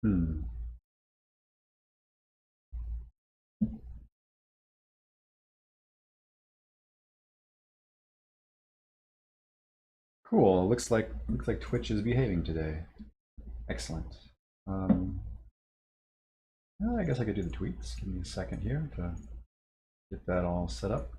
Hmm. Cool. Looks like Twitch is behaving today. Excellent. Um, well, I guess I could do the tweets. Give me a second here to get that all set up.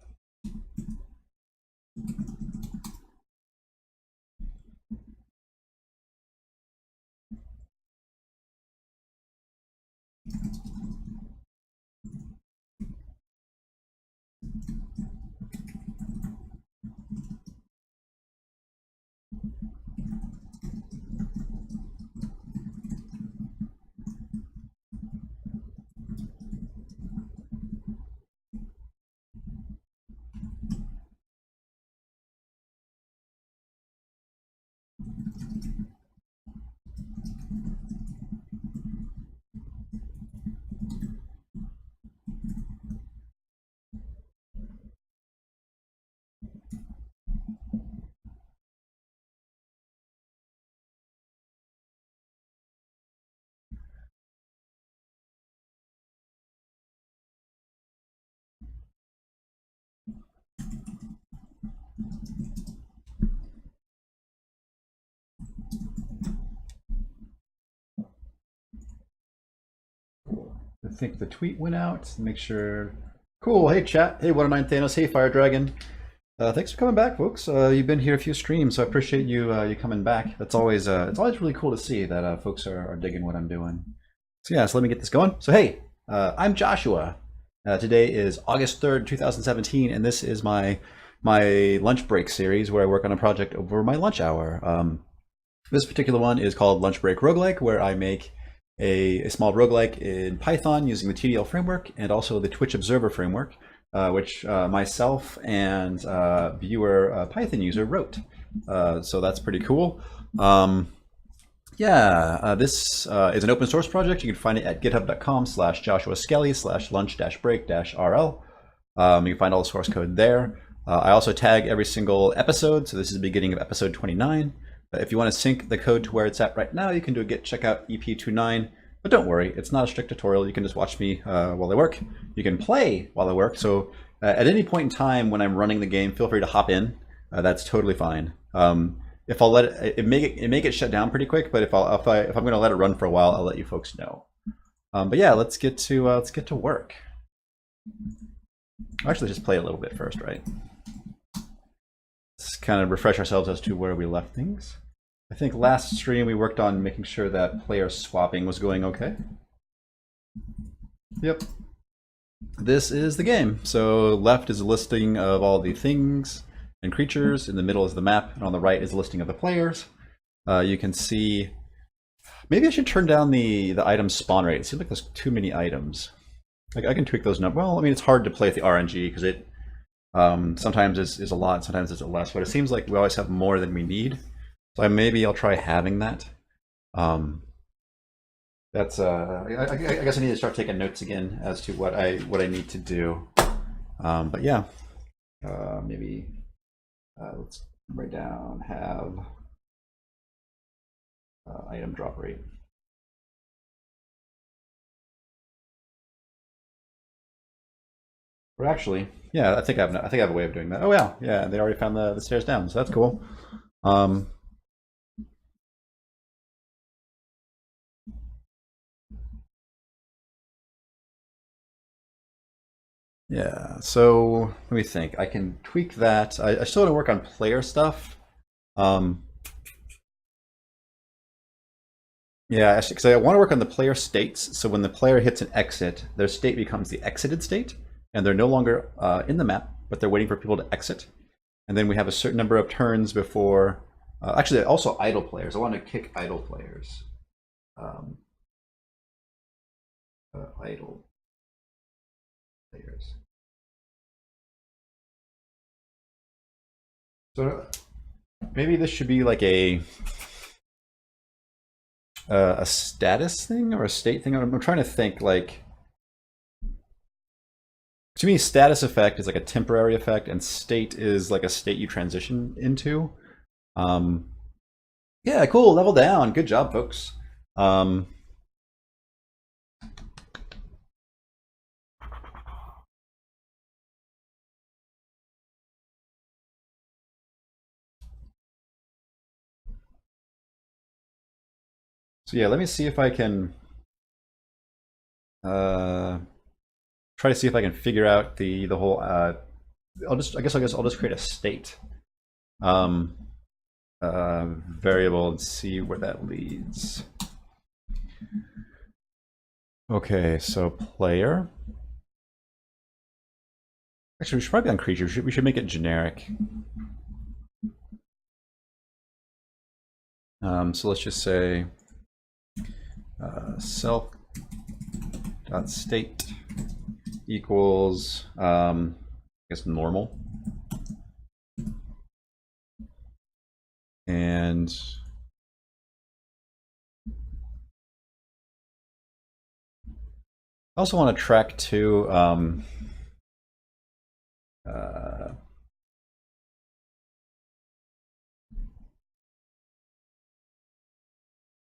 I think the tweet went out. Make sure. Cool. Hey chat. Hey 109 Thanos. Hey Fire Dragon. Thanks for coming back, folks. You've been here a few streams, so I appreciate you coming back. That's always it's always really cool to see that folks are digging what I'm doing. So yeah, so let me get this going. So hey, I'm Joshua. Today is August 3rd, 2017, and this is my lunch break series where I work on a project over my lunch hour. This particular one is called Lunch Break Roguelike, where I make a small roguelike in Python using the TDL framework and also the Twitch Observer framework, which myself and viewer Python user wrote. So that's pretty cool. This is an open source project. You can find it at github.com/joshua_skelly/lunch-break-rl. You can find all the source code there. I also tag every single episode, so this is the beginning of episode 29. If you want to sync the code to where it's at right now, you can do a git checkout EP29. But don't worry, it's not a strict tutorial. You can just watch me while I work. You can play while I work. So at any point in time when I'm running the game, feel free to hop in. That's totally fine. If I'll let it may get shut down pretty quick, but if I'm going to let it run for a while, I'll let you folks know. But yeah, let's get to work. I'll actually just play a little bit first, right? Let's kind of refresh ourselves as to where we left things. I think last stream we worked on making sure that player swapping was going okay. Yep. This is the game. So left is a listing of all the things and creatures, in the middle is the map, and on the right is a listing of the players. You can see, maybe I should turn down the item spawn rate. It seems like there's too many items. Like I can tweak those numbers. Well, I mean, it's hard to play with the RNG because it sometimes is a lot, sometimes it's a less, but it seems like we always have more than we need. So maybe I'll try having that. That's I guess I need to start taking notes again as to what I need to do. But yeah, maybe let's write down have item drop rate. Or actually, yeah, I think I have a way of doing that. Oh yeah, they already found the stairs down, so that's cool. Yeah, so let me think. I can tweak that. I still want to work on player stuff. Yeah, because I want to work on the player states. So when the player hits an exit, their state becomes the exited state, and they're no longer in the map, but they're waiting for people to exit. And then we have a certain number of turns before. Actually, also idle players. I want to kick idle players. Idle players. So maybe this should be like a status thing or a state thing. I'm trying to think. Like, to me, status effect is like a temporary effect, and state is like a state you transition into. Yeah, cool. Level down. Good job, folks. So yeah, let me see if I can try to see if I can figure out the whole. I guess I'll just create a state variable and see where that leads. Okay, so player. Actually, we should probably be on creature. We should make it generic. So let's just say self.state equals, I guess, normal. And I also want to track to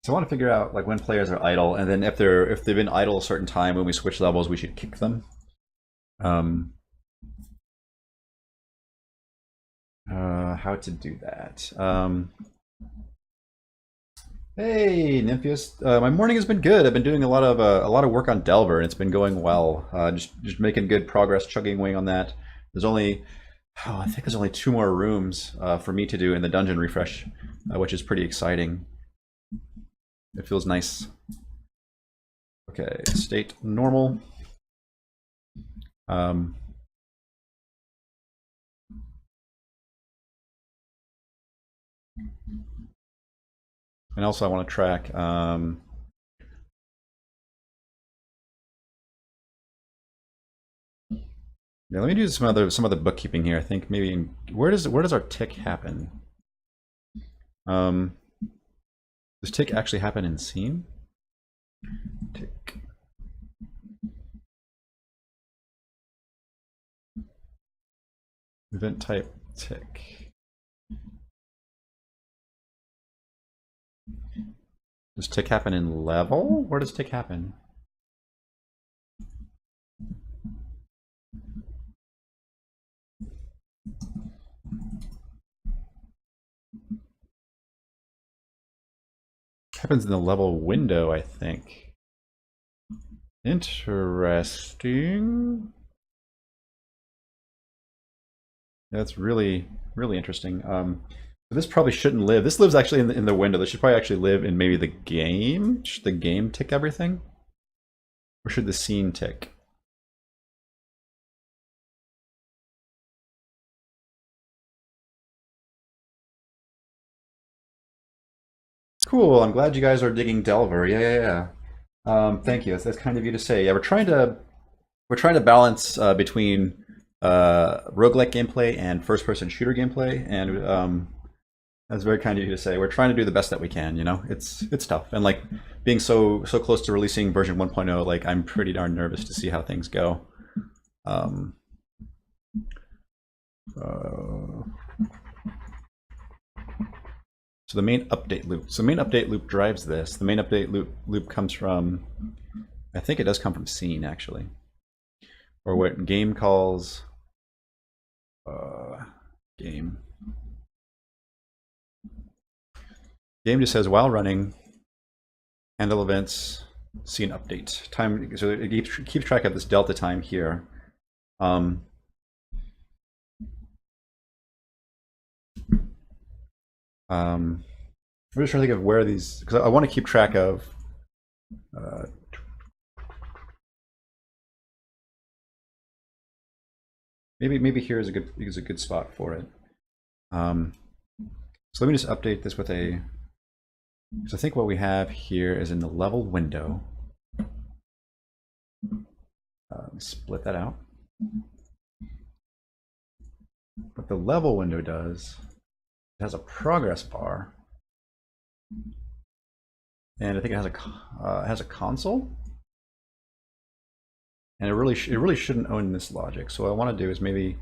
so I want to figure out like when players are idle, and then if they've been idle a certain time when we switch levels, we should kick them. How to do that? Hey, Nympheus. My morning has been good. I've been doing a lot of work on Delver, and it's been going well. Just making good progress, chugging away on that. There's only, I think there's only 2 more rooms for me to do in the dungeon refresh, which is pretty exciting. It feels nice. Okay, state normal. And also I want to track yeah, let me do some other bookkeeping here. I think maybe where does our tick happen? Does tick actually happen in scene? Tick. Event type tick. Does tick happen in level? Where does tick happen? Happens in the level window, I think. Interesting. That's really interesting. This probably shouldn't live. This lives actually in the window. This should probably actually live in maybe the game. Should the game tick everything? Or should the scene tick? Cool. I'm glad you guys are digging Delver. Yeah. Thank you. That's kind of you to say. Yeah, we're trying to balance between roguelike gameplay and first-person shooter gameplay, and that's very kind of you to say. We're trying to do the best that we can. You know, it's tough, and like being so close to releasing version 1.0, like I'm pretty darn nervous to see how things go. So the main update loop. So the main update loop drives this. The main update loop comes from, I think it does come from scene actually, or what game calls game. Game just says while running, handle events, scene update time. So it keeps track of this delta time here. I'm just trying to think of where these, because I want to keep track of. Maybe here is a good spot for it. So let me just update this with a. So I think what we have here is in the level window. Split that out. What the level window does, it has a progress bar, and I think it has a console. And it really shouldn't own this logic. So what I want to do is maybe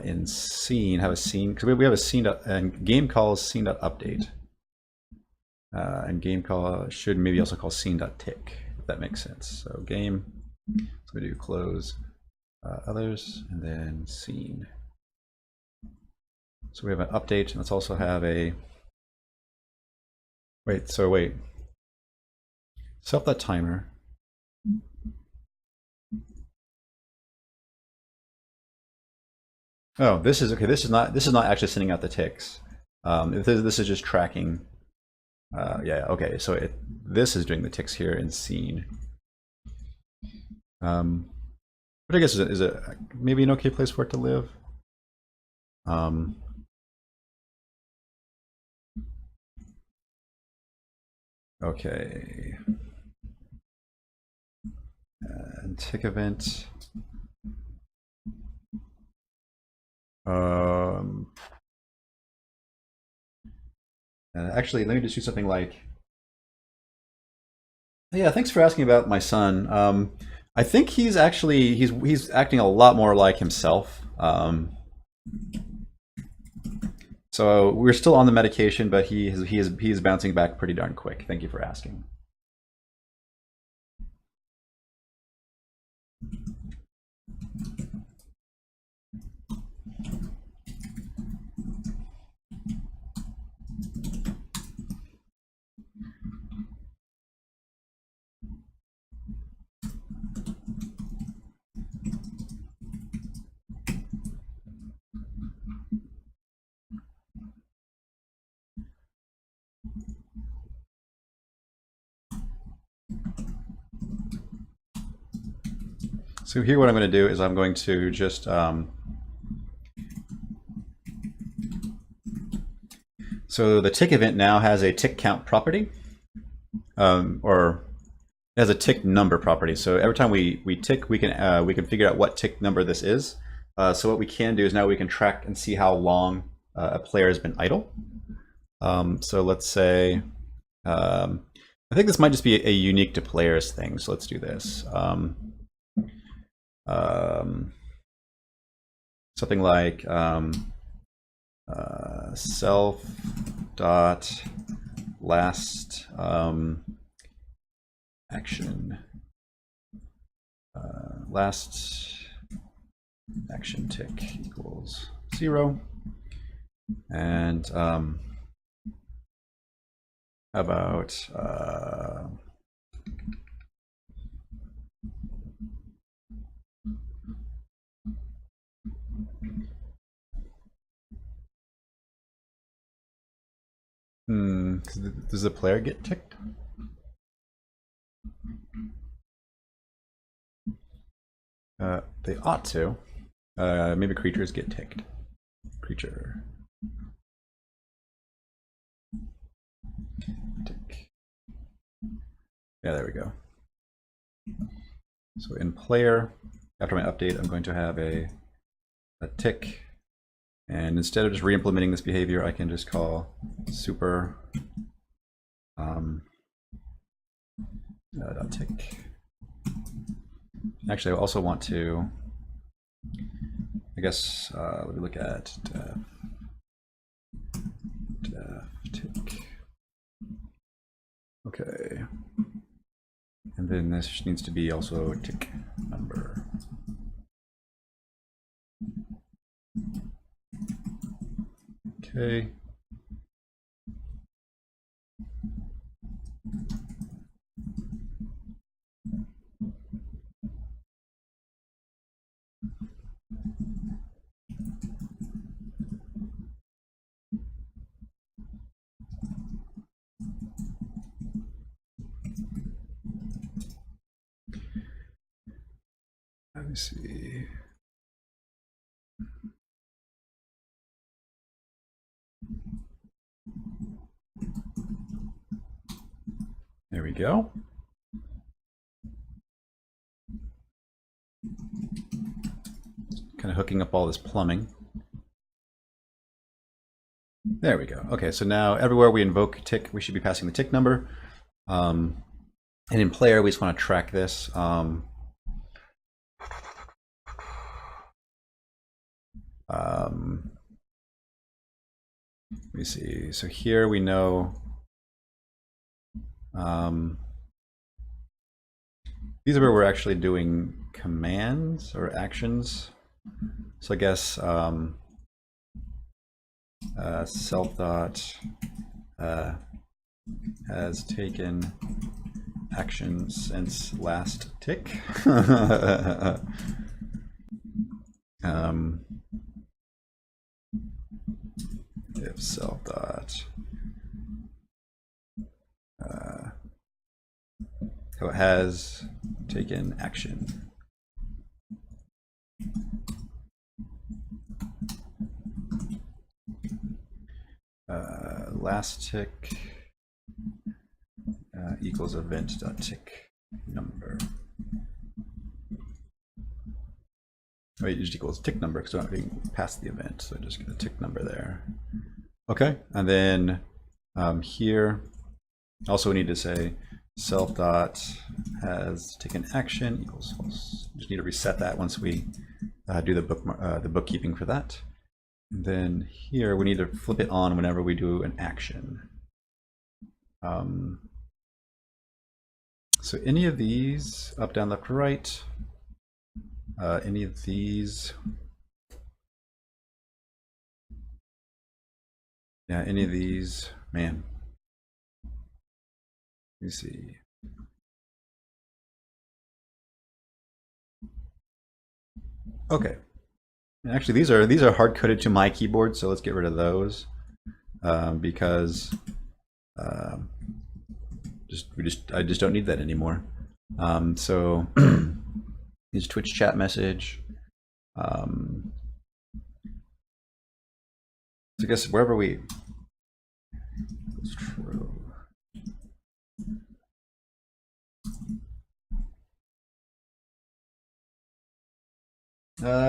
in scene have a scene, because we have a scene and game calls scene.update. And game call should maybe also call scene.tick, if that makes sense. So game, so we do close others and then scene. So we have an update, and let's also have a wait. self.timer. Oh, this is okay. This is not actually sending out the ticks. This is just tracking. Yeah. Okay. So this is doing the ticks here in scene. But I guess is it maybe an okay place for it to live? Okay. And tick event. Actually, let me just do something like. Yeah, thanks for asking about my son. I think he's actually he's acting a lot more like himself. So we're still on the medication, but he is bouncing back pretty darn quick. Thank you for asking. So here what I'm going to do is I'm going to just so the tick event now has a tick count property, or it has a tick number property. So every time we tick, we can figure out what tick number this is. So what we can do is now we can track and see how long a player has been idle. So let's say, I think this might just be a unique to players thing. So let's do this. Something like self dot last action last action tick equals 0, and how about does the player get ticked? They ought to. Maybe creatures get ticked. Creature. Tick. Yeah, there we go. So in player, after my update, I'm going to have a tick. And instead of just re-implementing this behavior, I can just call super tick. Actually, I also want to, I guess, let me look at def tick. Okay. And then this needs to be also tick number. Okay. Let me see. There we go. Kind of hooking up all this plumbing. There we go. Okay, so now everywhere we invoke tick, we should be passing the tick number. And in player, we just want to track this. Let me see. So here we know these are where we're actually doing commands or actions. So I guess self dot has taken action since last tick. If self dot so it has taken action. Last tick equals event.tick number. Wait, it just equals tick number because we're not getting past the event, so just get a tick number there. Okay, and then here also we need to say self dot has taken action equals false. Just need to reset that once we do the bookkeeping for that. And then here we need to flip it on whenever we do an action. So any of these, up, down, left, right, any of these, yeah, any of these, man. Let me see. Okay. Actually, these are hard coded to my keyboard, so let's get rid of those because I just don't need that anymore. So use Twitch chat message. So I guess wherever we. It's true.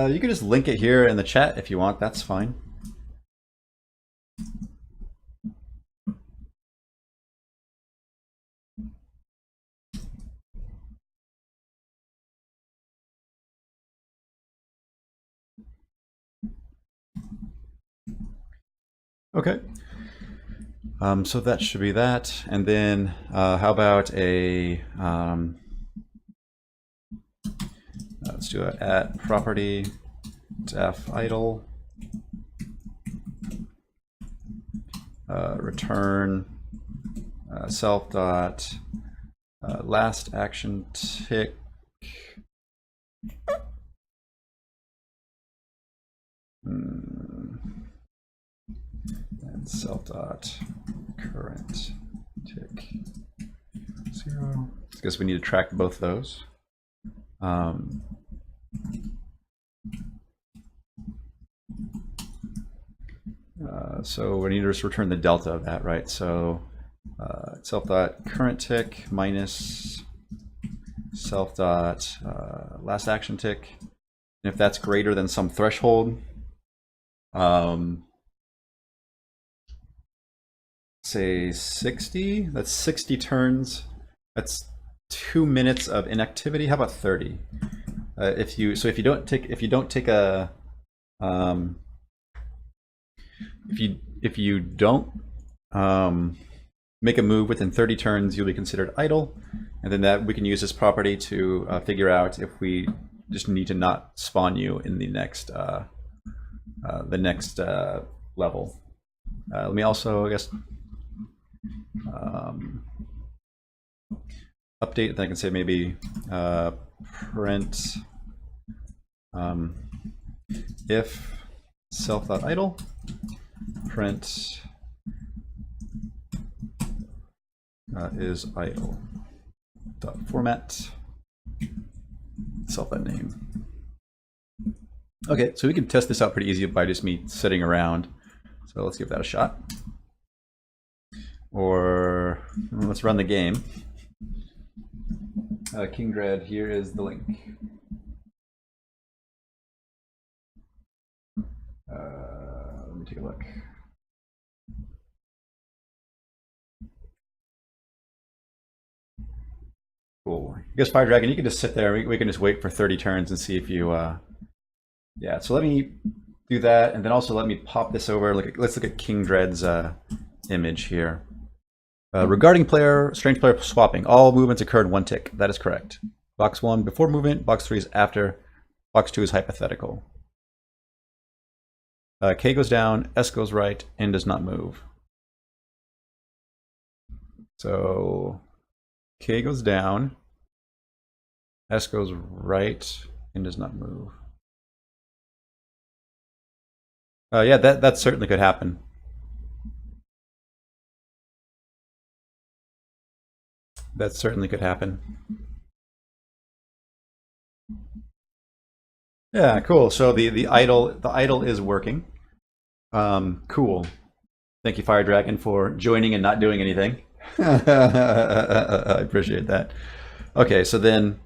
You can just link it here in the chat if you want, that's fine. Okay. So that should be that. And then how about a let's do it at property def idle return self dot last action tick and self dot current tick 0. I guess we need to track both those. So we need to just return the delta of that, right? So self dot current tick minus self dot last action tick, and if that's greater than some threshold, say 60. That's 60 turns. That's 2 minutes of inactivity. How about 30? If you don't take a if you don't make a move within 30 turns, you'll be considered idle, and then that we can use this property to figure out if we just need to not spawn you in the next level. Let me also, I guess, update. Then I can say maybe print if self.idle print is idle dot format self.name. Okay, so we can test this out pretty easy by just me sitting around. So let's give that a shot. Or let's run the game. King Dread, here is the link. Let me take a look. Cool. I guess Fire Dragon, you can just sit there. We can just wait for 30 turns and see if you. Yeah. So let me do that, and then also let me pop this over. Let's look at King Dread's image here. Regarding strange player swapping, all movements occur in 1 tick. That is correct. Box 1 before movement, box 3 is after, box 2 is hypothetical. K goes down, S goes right, N does not move. So K goes down. S goes right and does not move. Yeah, that certainly could happen. That certainly could happen. Yeah, cool. So the idle is working. Cool. Thank you, Fire Dragon, for joining and not doing anything. I appreciate that. Okay, so then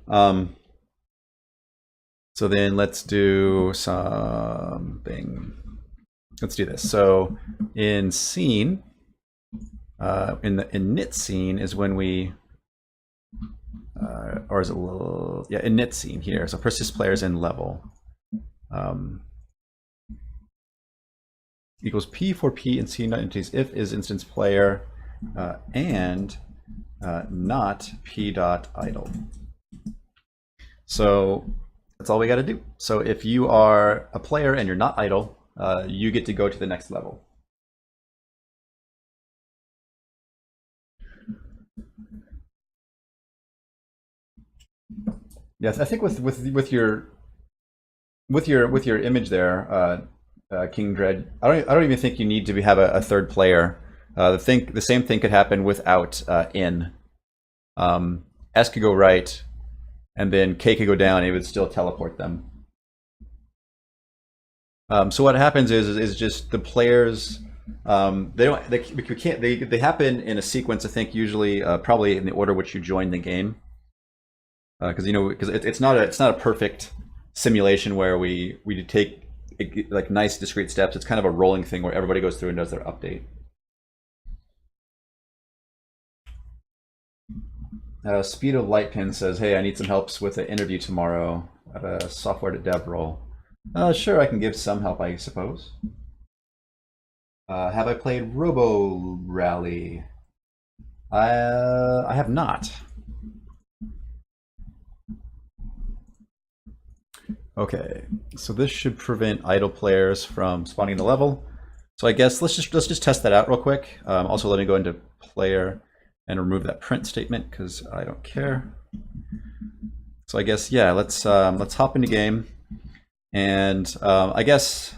let's do something. Let's do this. So in scene, in init scene is when we, or is it yeah, init scene here. So persist players in level. Equals P for P in scene not entities if is instance player and not P dot idle. So that's all we got to do. So if you are a player and you're not idle, you get to go to the next level. Yes, I think with your image there, King Dread, I don't even think you need to have a third player. The same thing could happen without in. S could go right, and then K could go down, and it would still teleport them. So what happens is just the players. They happen in a sequence. I think usually probably in the order which you join the game. Because it's not a perfect simulation where we take like nice discrete steps. It's kind of a rolling thing where everybody goes through and does their update. Speed of Light Pin says, "Hey, I need some helps with an interview tomorrow at a software to dev role." Sure, I can give some help, I suppose. Have I played Robo Rally? I have not. Okay, so this should prevent idle players from spawning the level. So I guess let's just test that out real quick. Also, let me go into player and remove that print statement because I don't care. So I guess yeah, let's hop into game, and I guess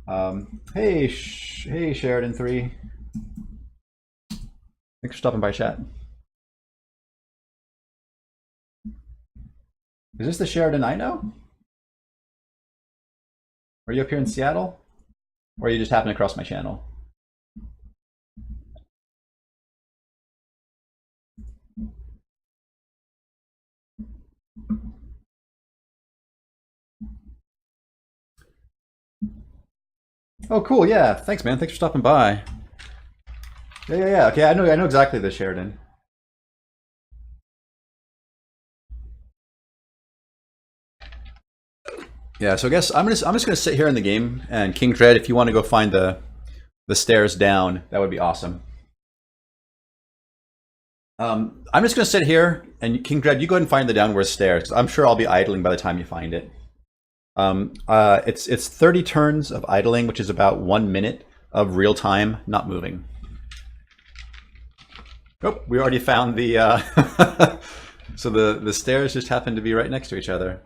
hey Sheridan3, thanks for stopping by, chat. Is this the Sheridan I know? Are you up here in Seattle? Or are you just happening across my channel? Oh, cool. Yeah. Thanks, man. Thanks for stopping by. Yeah. Okay, I know exactly the Sheridan. Yeah, so I guess I'm just gonna sit here in the game, and King Dread, if you want to go find the stairs down, that would be awesome. I'm just gonna sit here, and King Dread, you go ahead and find the downward stairs. I'm sure I'll be idling by the time you find it. It's 30 turns of idling, which is about 1 minute of real time not moving. Oh, we already found the. So the stairs just happen to be right next to each other.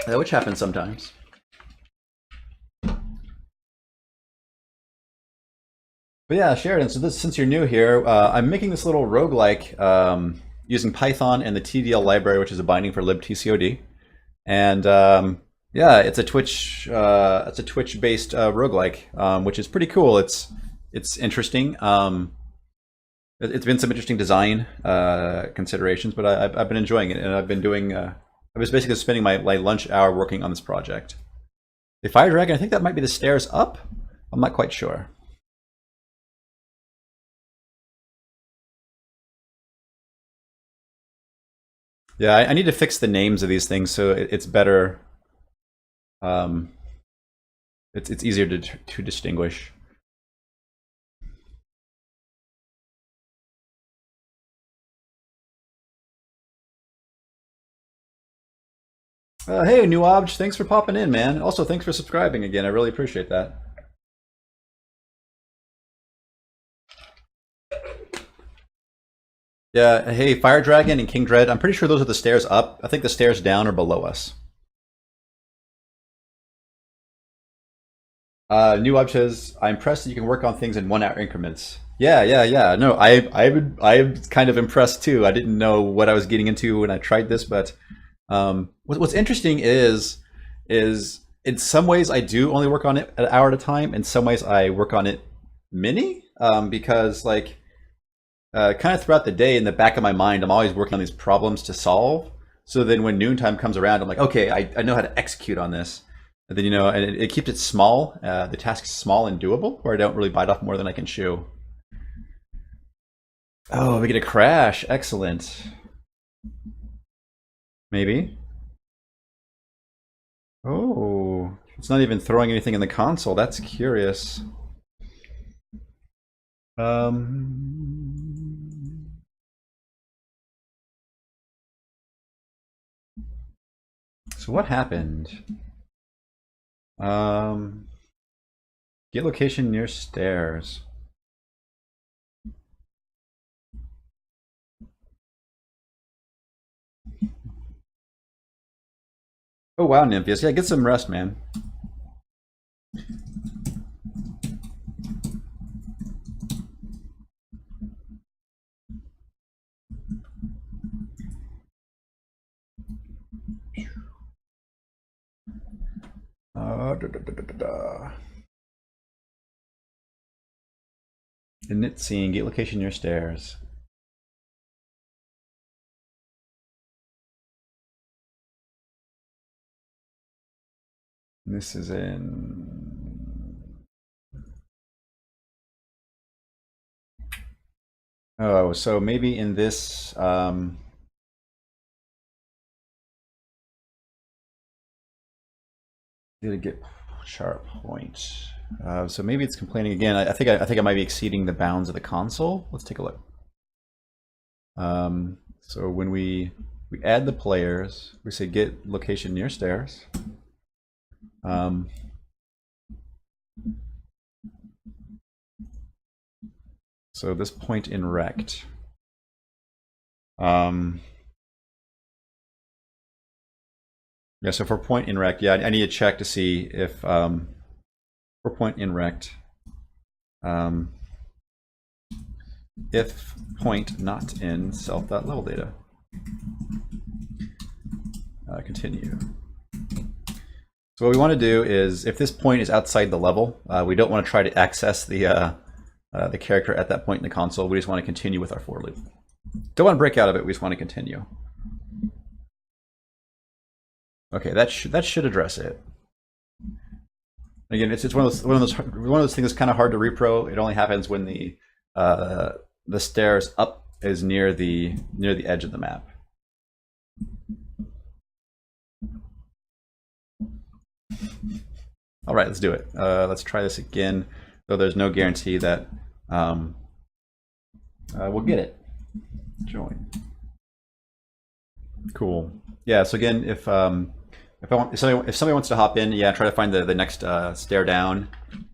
Which happens sometimes. But yeah, Sheridan, so since you're new here, I'm making this little roguelike using Python and the TDL library, which is a binding for libtcod. And yeah, it's a Twitch-based roguelike, which is pretty cool. It's interesting. It's been some interesting design considerations, but I've been enjoying it, and I've been doing. I was basically spending my lunch hour working on this project. The Fire Dragon, I think that might be the stairs up. I'm not quite sure. Yeah, I need to fix the names of these things so it's better. It's easier to distinguish. Hey, New Obj, thanks for popping in, man. Also, thanks for subscribing again. I really appreciate that. Yeah, hey, Fire Dragon and King Dread, I'm pretty sure those are the stairs up. I think the stairs down are below us. New Up says, I'm impressed that you can work on things in 1 hour increments. Yeah, yeah, yeah. No, I'm kind of impressed too. I didn't know what I was getting into when I tried this, but what's interesting is in some ways I do only work on it an hour at a time. In some ways I work on it mini, because like kind of throughout the day in the back of my mind, I'm always working on these problems to solve. So then when noontime comes around, I'm like, okay, I know how to execute on this. And then, and it keeps it small, the task's small and doable, where I don't really bite off more than I can chew. Oh, we get a crash. Excellent. Maybe. Oh, it's not even throwing anything in the console. That's curious. So what happened? Get location near stairs. Oh wow, Nympheus. Yeah, get some rest, man. Init scene, get location near stairs. This is in. Oh, so maybe in this. Did it get sharp point? So maybe it's complaining again. I think I might be exceeding the bounds of the console. Let's take a look. So when we add the players, we say get location near stairs. So this point in rect. Yeah, so for point in rect, yeah, I need to check to see if for point in rect, if point not in self.level data. Continue. So what we want to do is, if this point is outside the level, we don't want to try to access the character at that point in the console. We just want to continue with our for loop. Don't want to break out of it. We just want to continue. Okay, that should address it. Again, it's one of those things that's kind of hard to repro. It only happens when the stairs up is near the edge of the map. All right, let's do it. Let's try this again, though there's no guarantee that we'll get it. Join. Cool. Yeah. So again, if somebody wants to hop in, yeah, try to find the next stair down,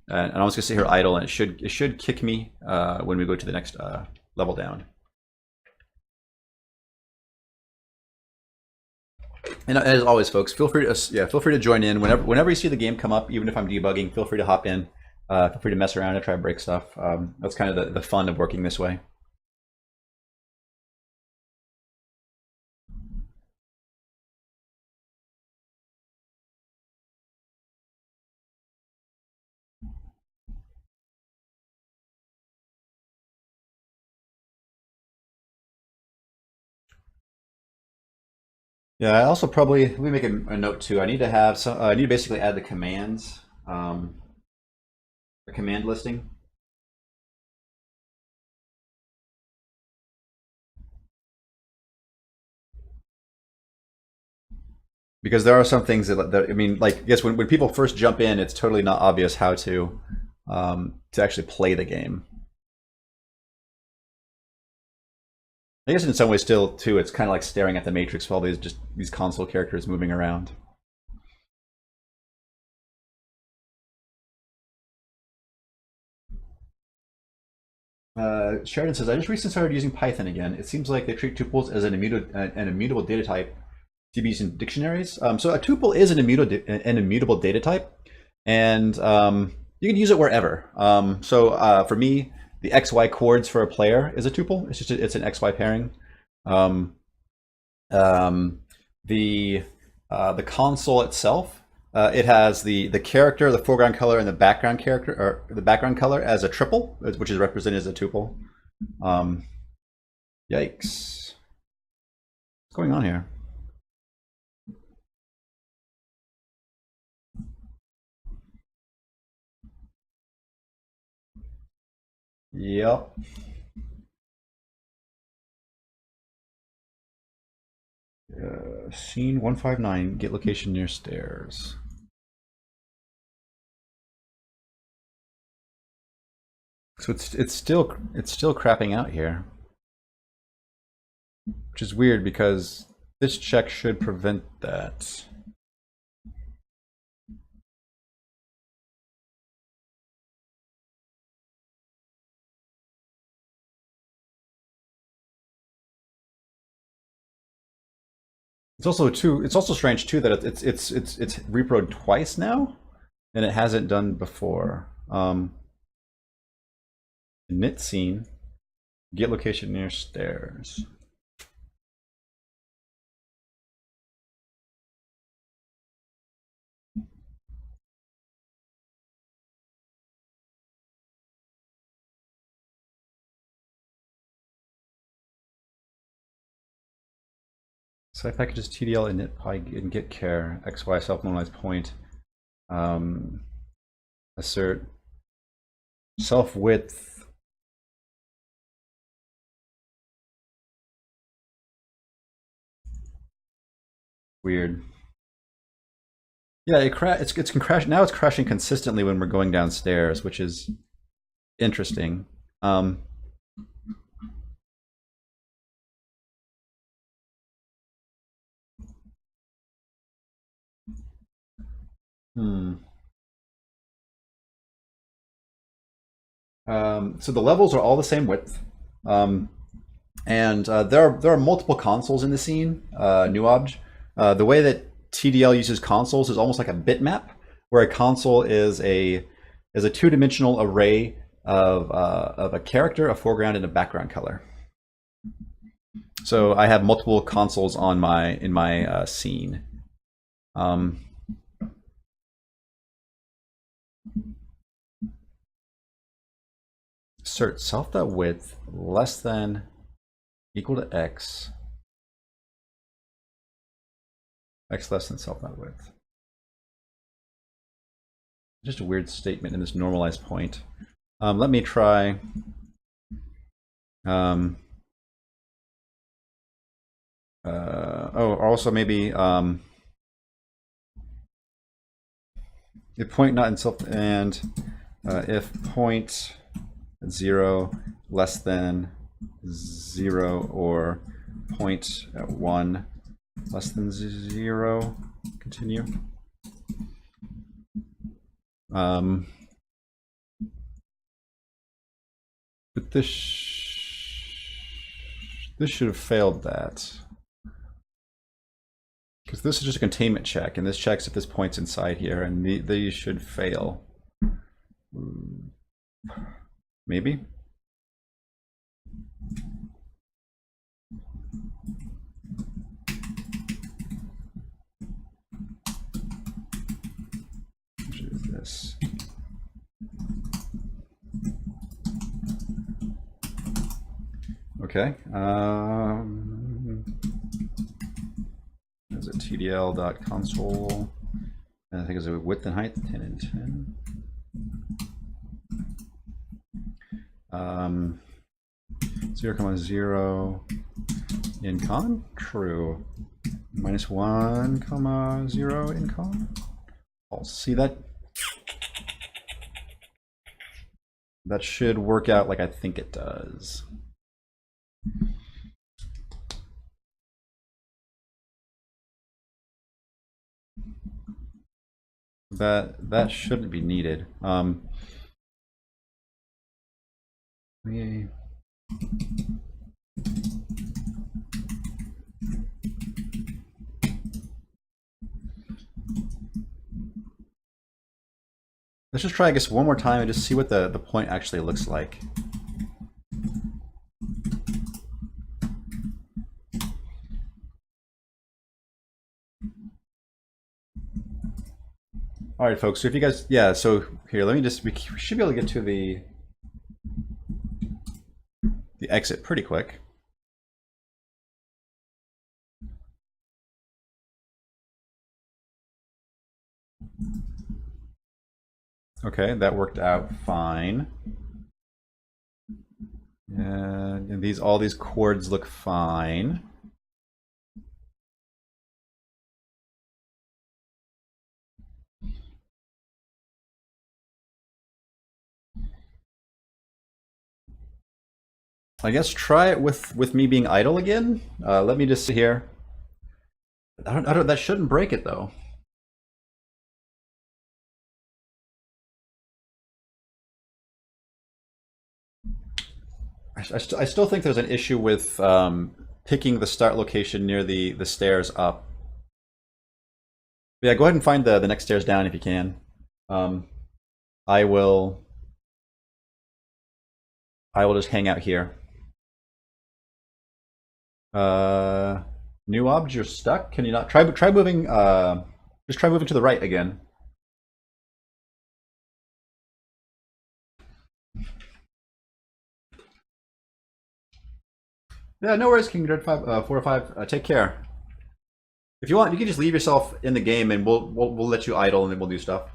and I'm just gonna sit here idle, and it should kick me when we go to the next level down. And as always, folks, feel free to join in whenever you see the game come up. Even if I'm debugging, feel free to hop in. Feel free to mess around and try to break stuff. That's kind of the fun of working this way. Yeah, I also probably let me make a note too. I need to have some. I need to basically add the commands, a command listing. Because there are some things that I mean, like, I guess when people first jump in, it's totally not obvious how to actually play the game. I guess in some ways, still too, it's kind of like staring at the Matrix with all these console characters moving around. Sheridan says, I just recently started using Python again. It seems like they treat tuples as an immutable data type to be used in dictionaries. So a tuple is an immutable data type, and you can use it wherever. For me, the XY chords for a player is a tuple. It's an XY pairing. The console itself, it has the character, the foreground color, and the background character, or the background color as a triple, which is represented as a tuple. Yikes! What's going on here? Yep. Scene 159. Get location near stairs. So it's still crapping out here, which is weird because this check should prevent that. It's also strange too that it's reproed twice now, and it hasn't done before. Init scene, get location near stairs. Site packages TDL init py and get care xy self-normalized point. Assert self width. Weird. Yeah, it's crashing now. It's crashing consistently when we're going downstairs, which is interesting. So the levels are all the same width, and there are multiple consoles in the scene. New obj. The way that TDL uses consoles is almost like a bitmap, where a console is a two-dimensional array of a character, a foreground, and a background color. So I have multiple consoles on in my scene. Assert self.width less than equal to x less than self.width. Just a weird statement in this normalized point. Let me try. Also maybe if point not in self, and if point 0 less than 0 or point at 1 less than 0. Continue. But this should have failed that, because this is just a containment check, and this checks if this point's inside here, and these should fail. Maybe. Which is this. Okay. There's a TDL.console. And I think it's a width and height 10 and 10. 0, in con, true. -1, 0 in con. False. See that? That should work out like I think it does. That shouldn't be needed. me. Let's just try, I guess, one more time and just see what the point actually looks like. All right, folks. So if you guys, yeah. So here, let me just. We should be able to get to the exit pretty quick. Okay, that worked out fine. And all these chords look fine. I guess try it with me being idle again. Let me just see here. I don't. That shouldn't break it though. I still think there's an issue with picking the start location near the stairs up. But yeah, go ahead and find the next stairs down if you can. I will just hang out here. New obs, you're stuck. Can you not try moving? Just try moving to the right again. Yeah, no worries, King Dread 4 or 5. Take care. If you want, you can just leave yourself in the game, and we'll let you idle, and then we'll do stuff.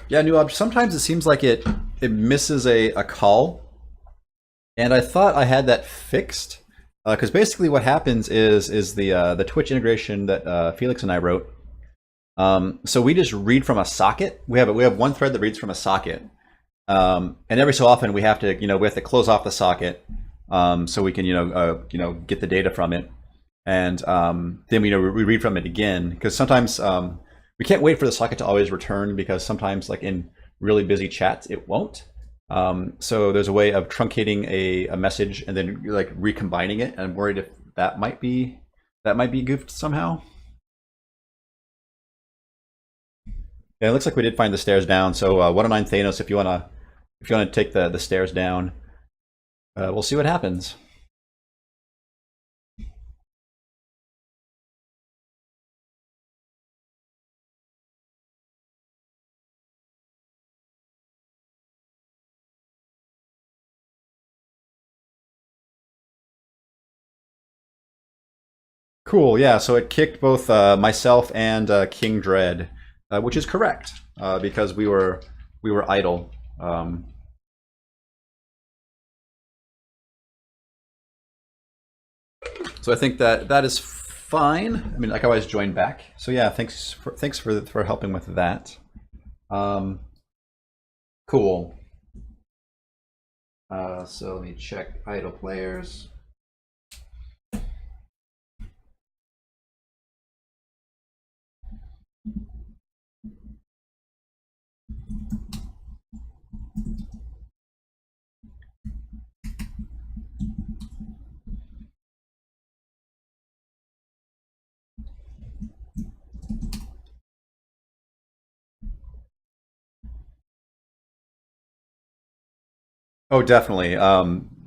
Yeah, new object. Sometimes it seems like it misses a call, and I thought I had that fixed because basically what happens is the Twitch integration that Felix and I wrote. So we just read from a socket. We have one thread that reads from a socket, and every so often we have to close off the socket so we can get the data from it, and then we read from it again because sometimes we can't wait for the socket to always return because sometimes like in really busy chats it won't. So there's a way of truncating a message and then like recombining it, and I'm worried if that might be goofed somehow. Yeah, it looks like we did find the stairs down. So 109 Thanos, if you wanna take the stairs down, we'll see what happens. Cool. Yeah. So it kicked both myself and King Dread, which is correct because we were idle. So I think that is fine. I mean, I can always join back. So yeah, thanks for helping with that. Cool. So let me check idle players. Oh, definitely.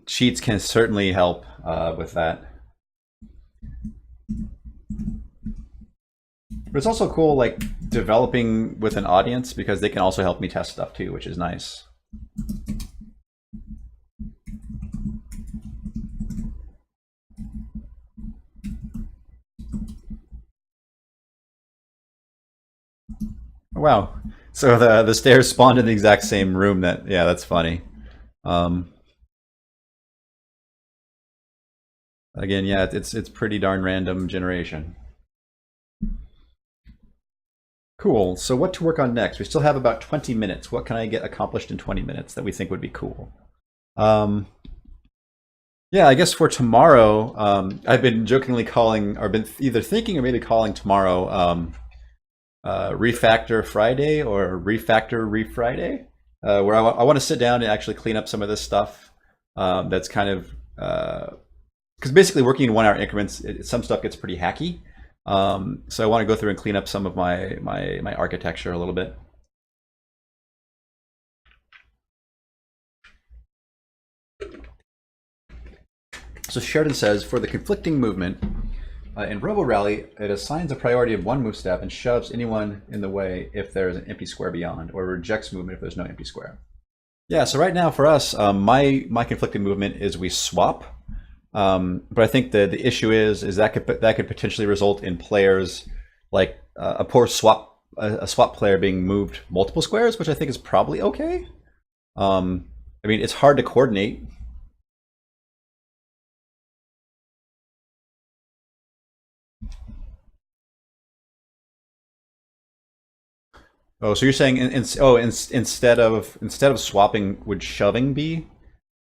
Cheats can certainly help with that. But it's also cool, like developing with an audience because they can also help me test stuff too, which is nice. Wow. So the stairs spawned in the exact same room. Yeah, that's funny. Again, yeah, it's pretty darn random generation. Cool. So what to work on next? We still have about 20 minutes. What can I get accomplished in 20 minutes that we think would be cool? Yeah, I guess for tomorrow, I've been jokingly calling, or been either thinking or maybe calling tomorrow Refactor Friday or Refactor Refriday, where I want to sit down and actually clean up some of this stuff that's kind of because basically working in 1 hour increments, some stuff gets pretty hacky. So I want to go through and clean up some of my architecture a little bit. So Sheridan says, for the conflicting movement, in Robo Rally, it assigns a priority of 1 move step and shoves anyone in the way if there is an empty square beyond, or rejects movement if there's no empty square. Yeah, so right now for us, my conflicting movement is we swap. But I think the issue is that could potentially result in players like a swap player being moved multiple squares, which I think is probably okay. I mean, it's hard to coordinate. Oh, so you're saying instead of swapping, would shoving be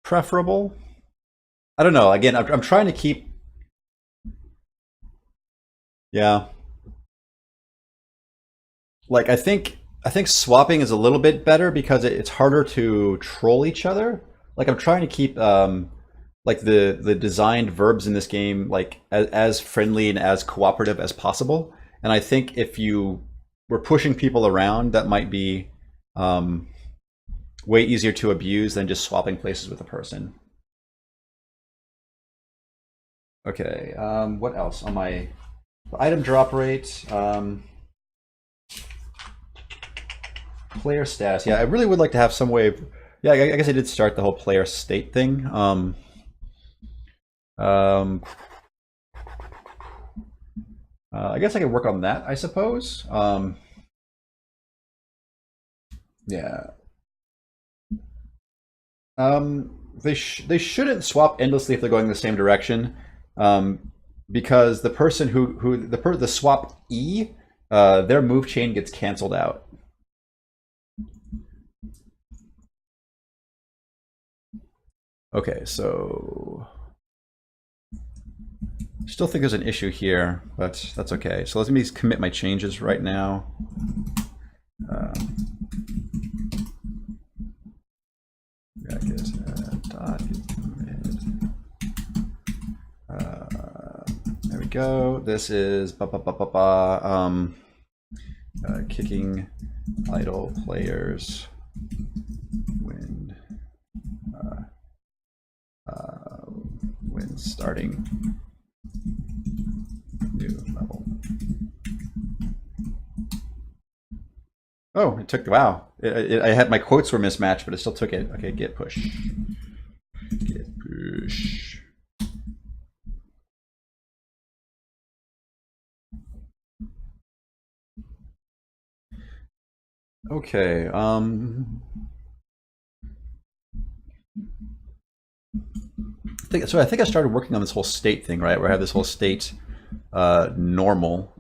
preferable? I don't know. Again, I'm trying to keep. Yeah. Like I think swapping is a little bit better because it's harder to troll each other. Like I'm trying to keep like the designed verbs in this game like as friendly and as cooperative as possible. And I think if you were pushing people around, that might be way easier to abuse than just swapping places with a person. Okay, what else on my item drop rate? Player status. Yeah, I really would like to have some way of. Yeah, I guess I did start the whole player state thing. I guess I could work on that, I suppose. Yeah. They shouldn't swap endlessly if they're going the same direction, because the person the swap E, their move chain gets canceled out. Okay, so still think there's an issue here, but that's okay. So let me commit my changes right now. There we go. This is kicking idle players when starting new level. Oh, it took, wow. I had, my quotes were mismatched, but it still took it. Okay, git push. Git push. Okay, I think I started working on this whole state thing, right? Where I have this whole state normal.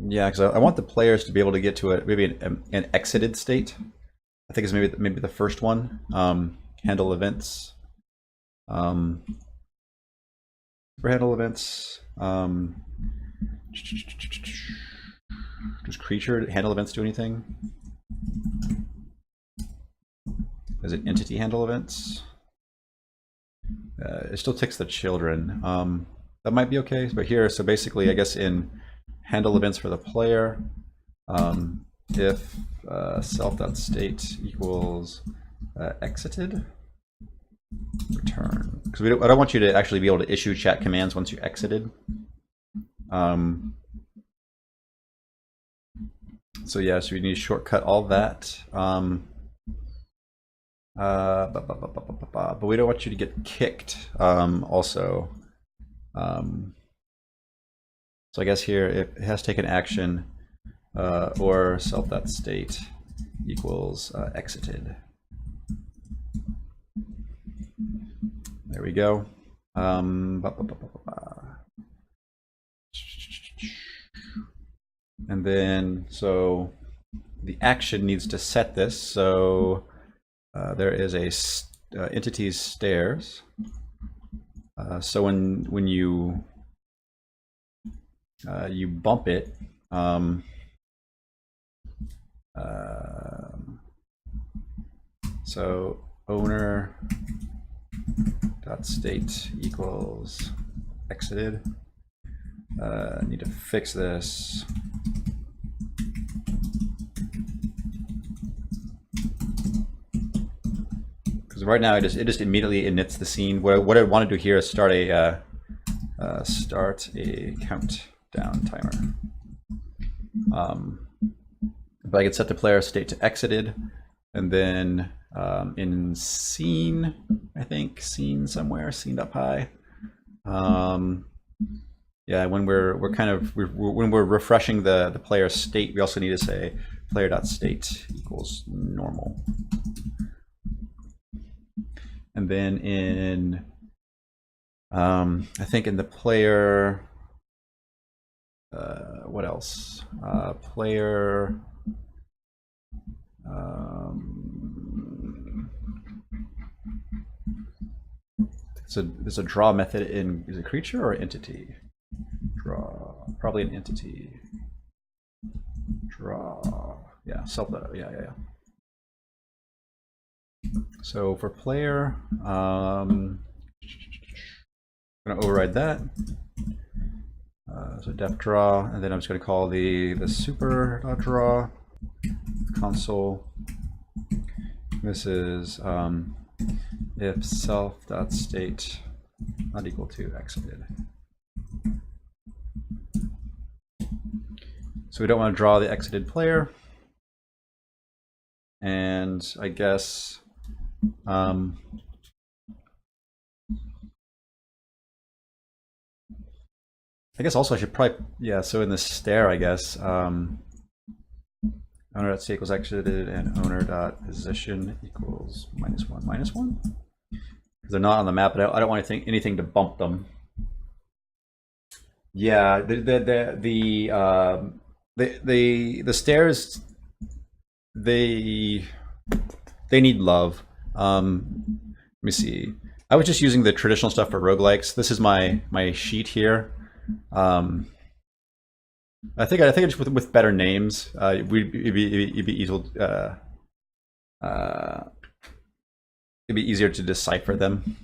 Yeah, because I want the players to be able to get to maybe an exited state. I think it's maybe the first one. Handle events. Handle events. Does creature handle events do anything? Is it entity handle events? It still ticks the children. That might be okay, but here, so basically, I guess in handle events for the player, if self.state equals exited, return. Because I don't want you to actually be able to issue chat commands once you exited. So yeah, so we need to shortcut all that. But we don't want you to get kicked also. So I guess here it has taken action or self.state equals exited. There we go. And then, so the action needs to set this. So there is a entities stairs. So when you you bump it, so owner dot state equals exited. Need to fix this. Because right now it just immediately inits the scene. What I want to do here is start a countdown timer. But I could set the player state to exited, and then in scene, I think scene somewhere, scene.py. Yeah, when when we're refreshing the player state, we also need to say player.state equals normal. And then in I think in the player, what else? Player. There's a draw method in, is it creature or entity? Draw, probably an entity. Draw, yeah, yeah. So for player, I'm gonna override that. So def draw, and then I'm just gonna call the super.draw console. This is if self.state not equal to exited. So we don't want to draw the exited player. And I guess also I should probably, yeah, so in the stare, I guess, owner.state equals exited and owner.position equals -1. Because they're not on the map, but I don't want anything to bump them. Yeah, the stairs, they need love. Let me see. I was just using the traditional stuff for roguelikes. This is my sheet here. I think just with better names, it'd be easier to decipher them.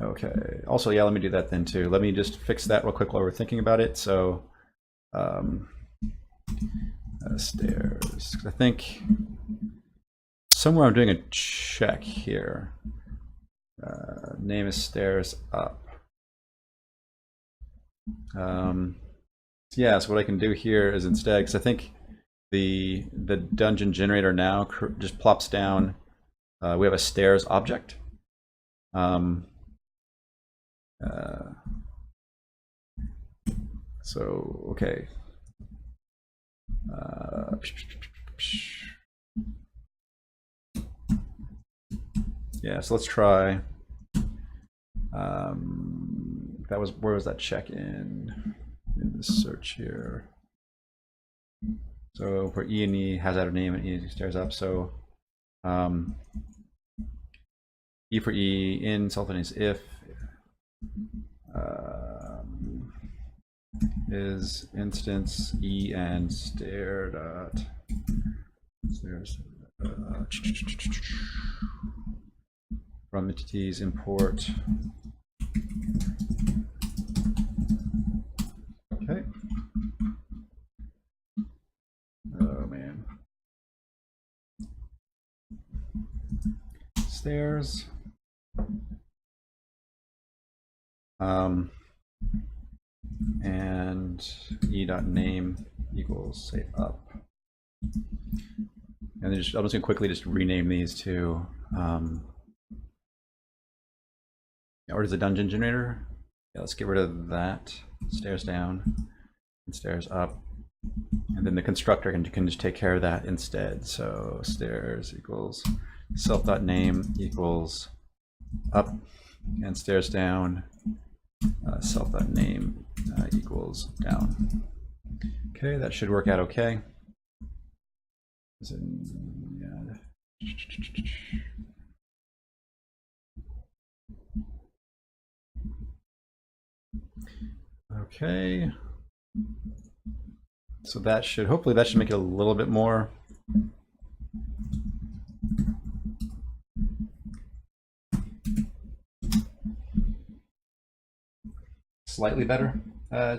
Okay. Also, yeah, let me do that then too. Let me just fix that real quick while we're thinking about it. So, stairs. 'Cause I think somewhere I'm doing a check here. Name is stairs up. Yeah, so what I can do here is instead, because I think the dungeon generator now just plops down. We have a stairs object. So okay. Yeah, so let's try. Where was that check in the search here? So for E and E has out a name and E stairs up. So E for E in self is if is instance E and stair dot stairs from entities import. Okay. Oh man. Stairs. And e.name equals say up. And then I'm just gonna quickly just rename these to or is the dungeon generator? Yeah, let's get rid of that. Stairs down and stairs up. And then the constructor can just take care of that instead. So stairs equals self.name equals up and stairs down. Self.name equals down. Okay, that should work out okay. Okay. So that should, hopefully that should make it a little bit more. Slightly better.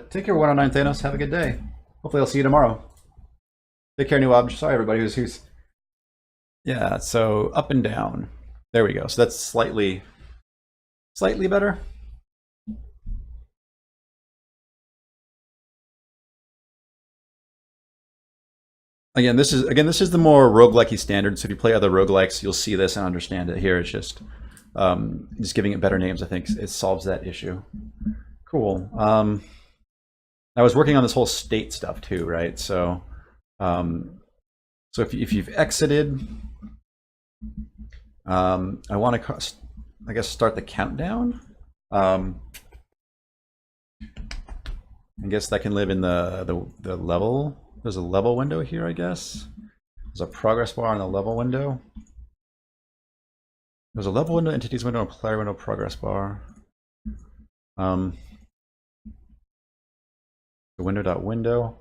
Take care, 109 Thanos. Have a good day. Hopefully I'll see you tomorrow. Take care, New Obj. Sorry, everybody who's. Yeah, so up and down. There we go. So that's slightly better. Again, this is the more roguelike-y standard. So if you play other roguelikes, you'll see this and understand it. Here, it's just giving it better names. I think it solves that issue. Cool. I was working on this whole state stuff too, right? So, so if you've exited, I want to, I guess, start the countdown. I guess that can live in the level. There's a level window here, I guess. There's a progress bar in the level window. There's a level window, entities window, and player window, progress bar. The window.window.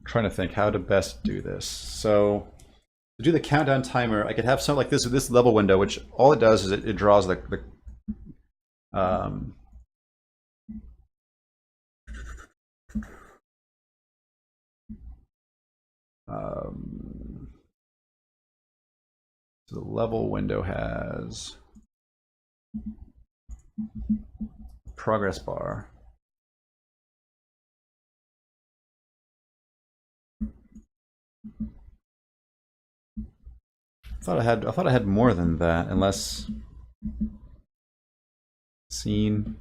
Trying to think how to best do this. So to do the countdown timer, I could have something like this level window, which all it does is it draws the so the level window has progress bar. I thought I had more than that, unless scene.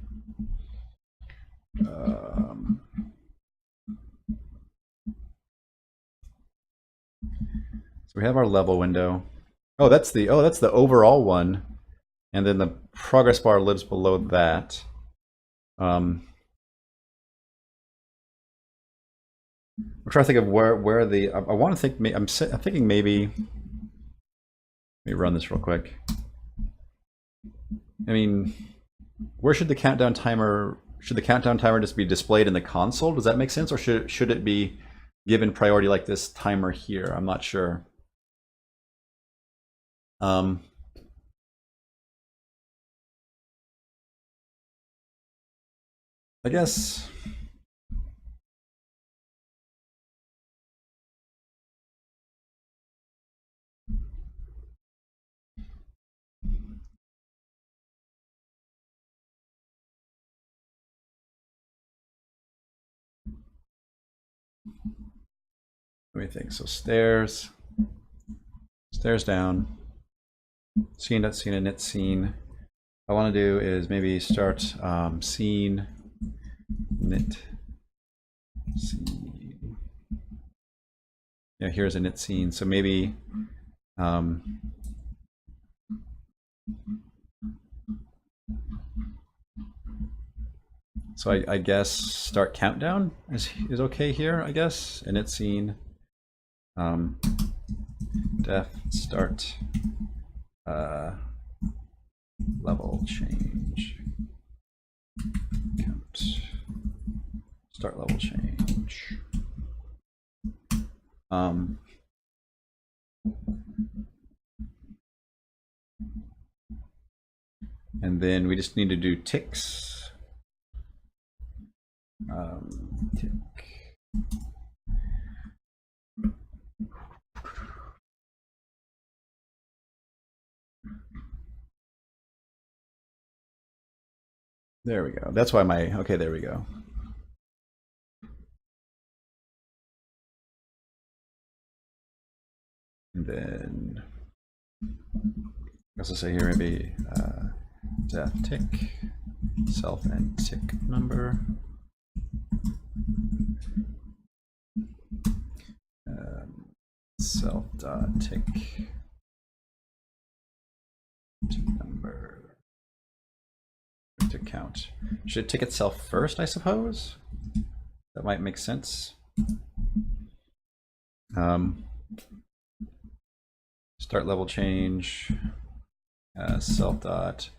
So we have our level window. Oh, that's the overall one, and then the progress bar lives below that. I'm trying to think of where the I want to think. I'm thinking maybe. Let me run this real quick. I mean, where should the countdown timer? Should the countdown timer just be displayed in the console? Does that make sense, or should it be given priority like this timer here? I'm not sure. I guess. Let me think. So stairs down, scene and init scene. What I want to do is maybe start scene init scene. Yeah, here's a init scene. So maybe so I guess start countdown is okay here. I guess init scene. Def start level change count start level change. And then we just need to do ticks. Tick. There we go. That's why okay, there we go. And then, let's say here maybe def tick, self and tick number. Self dot tick number to count. Should it tick itself first, I suppose? That might make sense. Start level change, self dot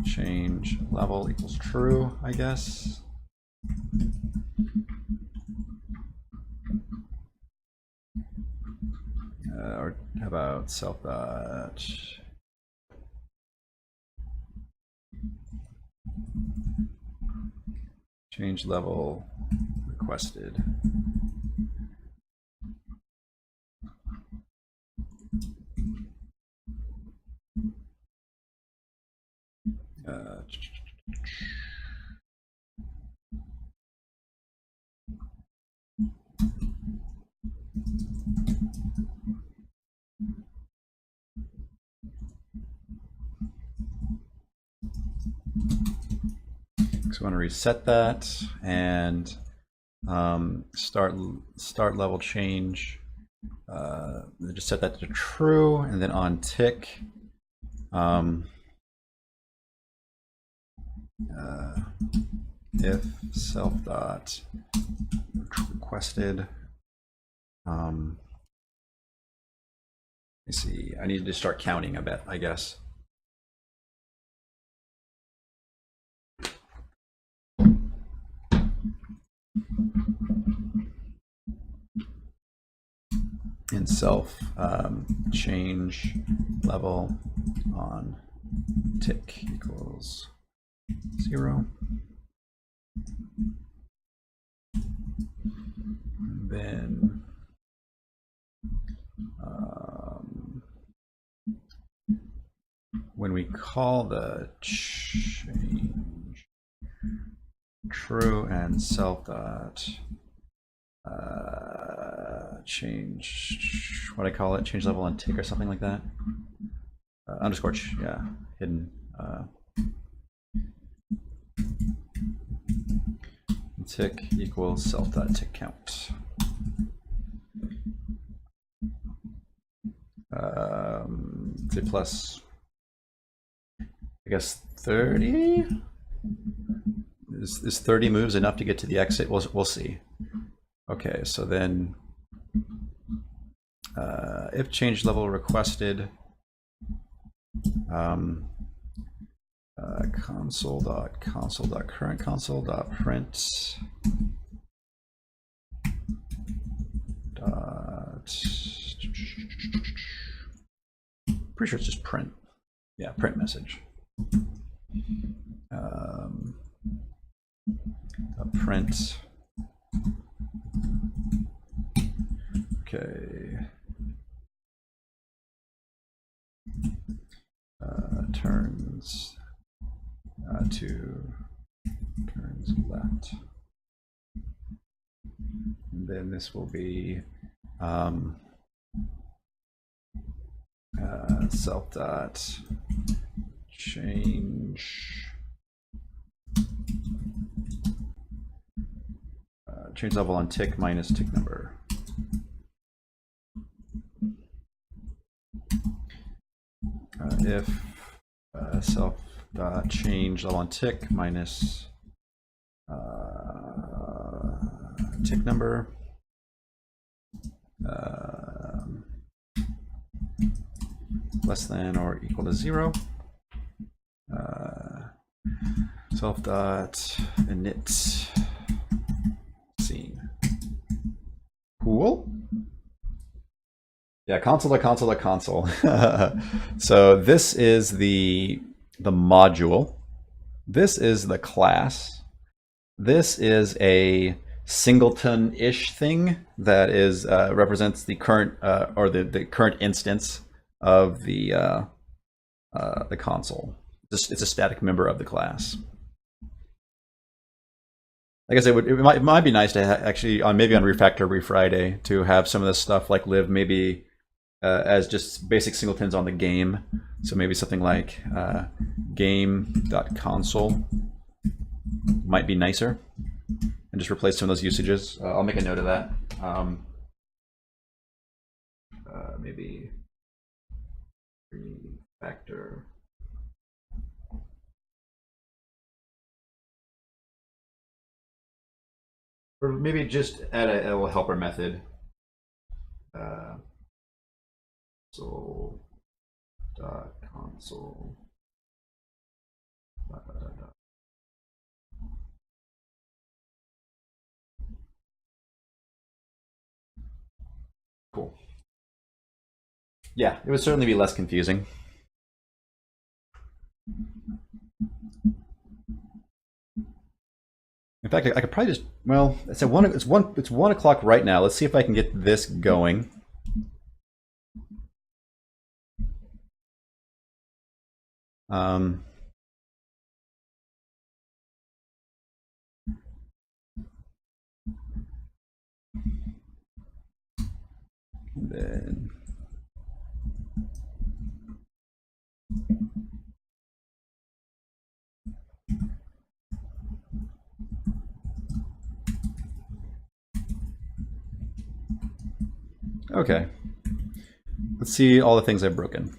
change level equals true, I guess. Or how about self dot change level requested. So I want to reset that and start level change. Just set that to true, and then on tick, if self dot requested. Let me see. I need to start counting a bit, I guess. In self change level on tick equals 0. And then when we call the change true and self dot change, what I call it, change level on tick or something like that. Underscore, yeah, hidden. Tick equals self dot tick count. Say plus, I guess 30. Is 30 moves enough to get to the exit? We'll see. Okay, so then if change level requested, console.current console.print pretty sure it's just print. Yeah, print message. Print. Okay. Turns to turns left. And then this will be self dot change change level on tick minus tick number. If self dot change level on tick minus tick number less than or equal to 0. Self dot init scene. Cool. Yeah, console. So this is the module. This is the class. This is a singleton-ish thing that is represents the current or the current instance of the console. It's a static member of the class. I guess it might be nice to actually maybe on Refactor Friday to have some of this stuff like live maybe as just basic singletons on the game. So maybe something like game.console might be nicer, and just replace some of those usages. I'll make a note of that. Maybe refactor. Or maybe just add a little helper method. Console. Cool. Yeah, it would certainly be less confusing. In fact, I could probably just, well, it's at it's 1 o'clock right now. Let's see if I can get this going. Um, then okay. Let's see all the things I've broken.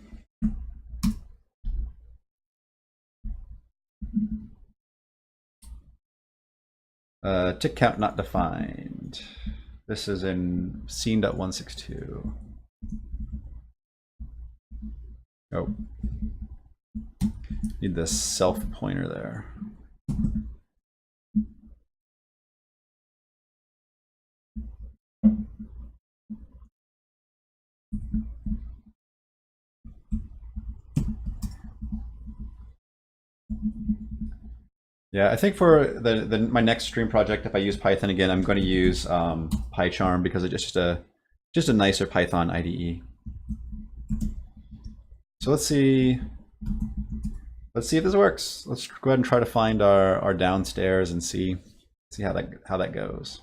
Tick count not defined. This is in scene.162. Oh. Need the self pointer there. Yeah, I think for my next stream project, if I use Python again, I'm going to use PyCharm because it's just a nicer Python IDE. So let's see if this works. Let's go ahead and try to find our downstairs and see how that goes.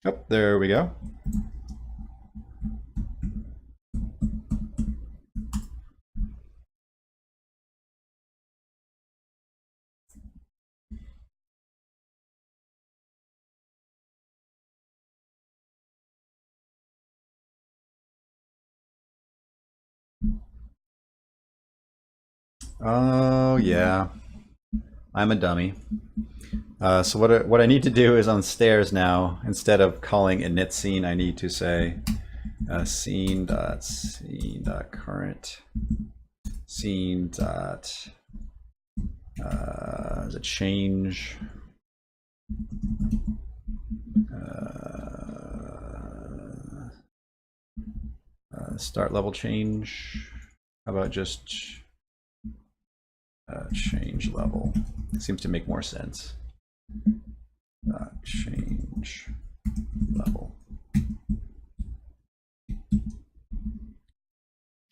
Oh, there we go. Oh yeah, I'm a dummy. So what I need to do is on stairs now, instead of calling init scene, I need to say scene.current scene dot is it change start level change. How about just change level? It seems to make more sense. Change level.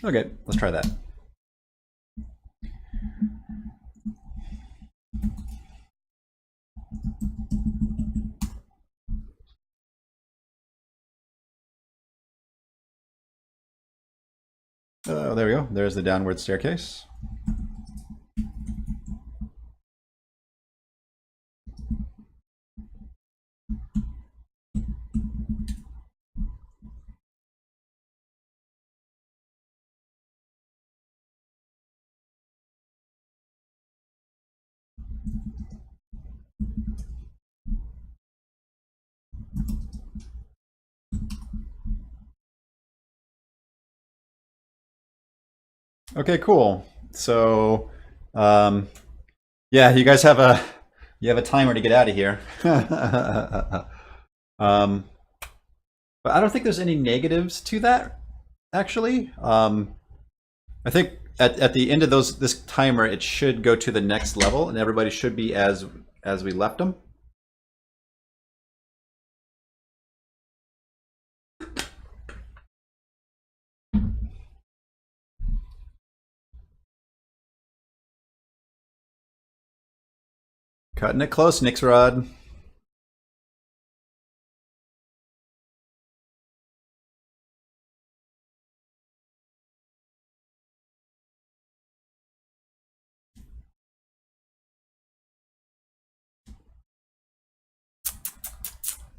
Okay, let's try that. There we go. There's the downward staircase. Okay, cool. So, yeah, you guys have a timer to get out of here. But I don't think there's any negatives to that, actually. I think at the end of this timer, it should go to the next level, and everybody should be as we left them. Cutting it close, Nixrod.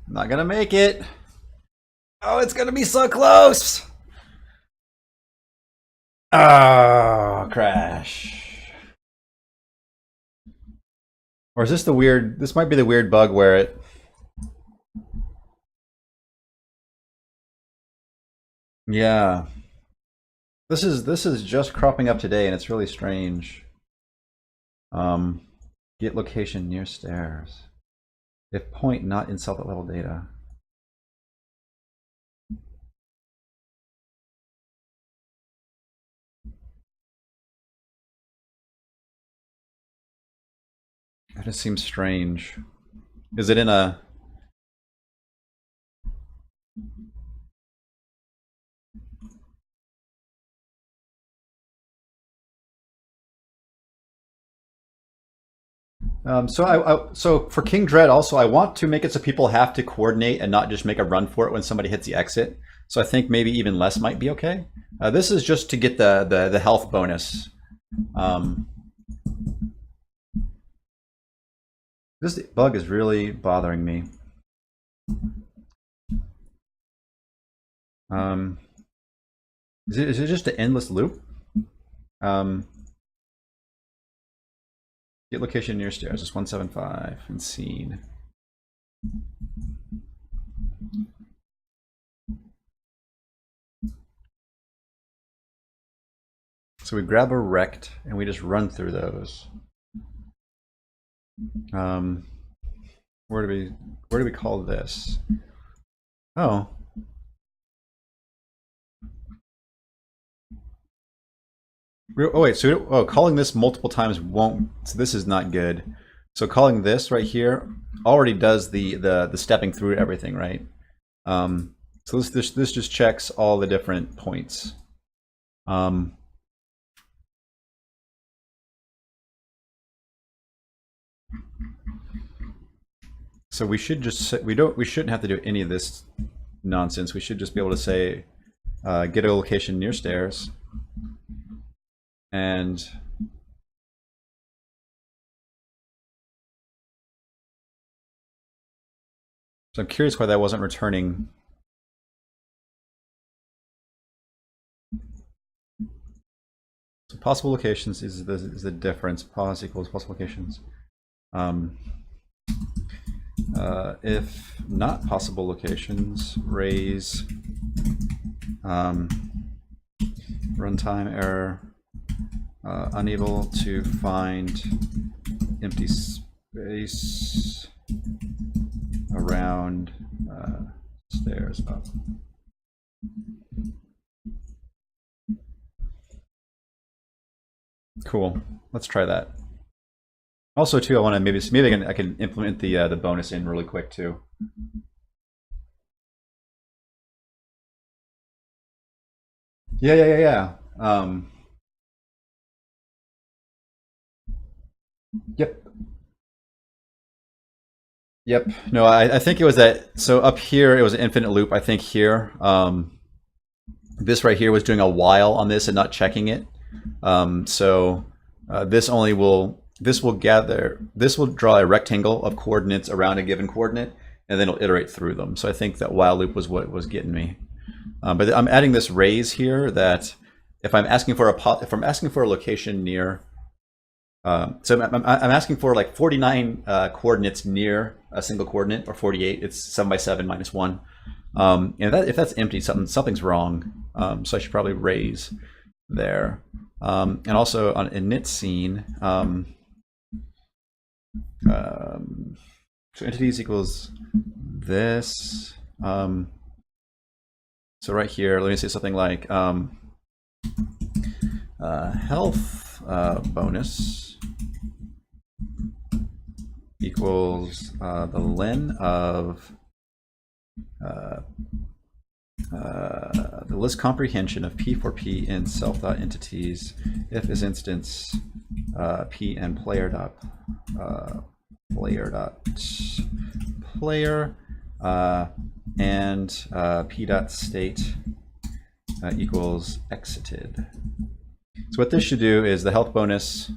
Not gonna make it. Oh, it's gonna be so close. Oh, crash. Or is this the weird, this might be the weird bug where it, yeah. This is just cropping up today and it's really strange. Get location near stairs. If point not in cell level data. That just seems strange. Is it in a... so for King Dread also, I want to make it so people have to coordinate and not just make a run for it when somebody hits the exit. So I think maybe even less might be okay. This is just to get the health bonus. This bug is really bothering me. Is it just an endless loop? Get location near stairs. It's 175 and scene. So we grab a rect and we just run through those. Where do we call this? Oh. Oh wait, so calling this multiple times won't, so this is not good. So calling this right here already does the stepping through everything, right? So this just checks all the different points. So we should just say, we shouldn't have to do any of this nonsense. We should just be able to say get a location near stairs. And so I'm curious why that wasn't returning. So possible locations is the difference. Pos equals possible locations. If not possible locations, raise runtime error. Unable to find empty space around stairs up. Cool. Let's try that. Also, too, I want to maybe I can implement the bonus in really quick too. Yeah. Yep. No, I think it was that. So up here, it was an infinite loop. I think here, this right here was doing a while on this and not checking it. This will draw a rectangle of coordinates around a given coordinate, and then it'll iterate through them. So I think that while loop was what was getting me. But I'm adding this raise here that if I'm asking for a location near, so I'm asking for like 49 coordinates near a single coordinate, or 48. It's 7 by 7 minus 1. And if that's empty, something's wrong. So I should probably raise there. And also on init scene, so entities equals this. So right here, let me say something like health bonus equals the len of the list comprehension of p for p in self.entities if is instance p and player dot player and p dot state equals exited. So what this should do is the health bonus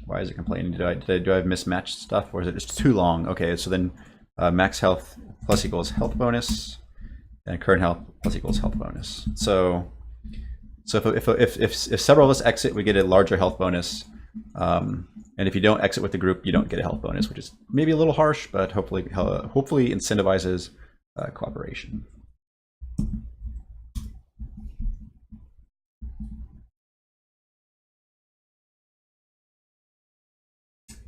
Why is it complaining? Do I have mismatched stuff, or is it just too long? Okay, so then max health plus equals health bonus, and current health plus equals health bonus. So if several of us exit, we get a larger health bonus. And if you don't exit with the group, you don't get a health bonus, which is maybe a little harsh, but hopefully incentivizes cooperation.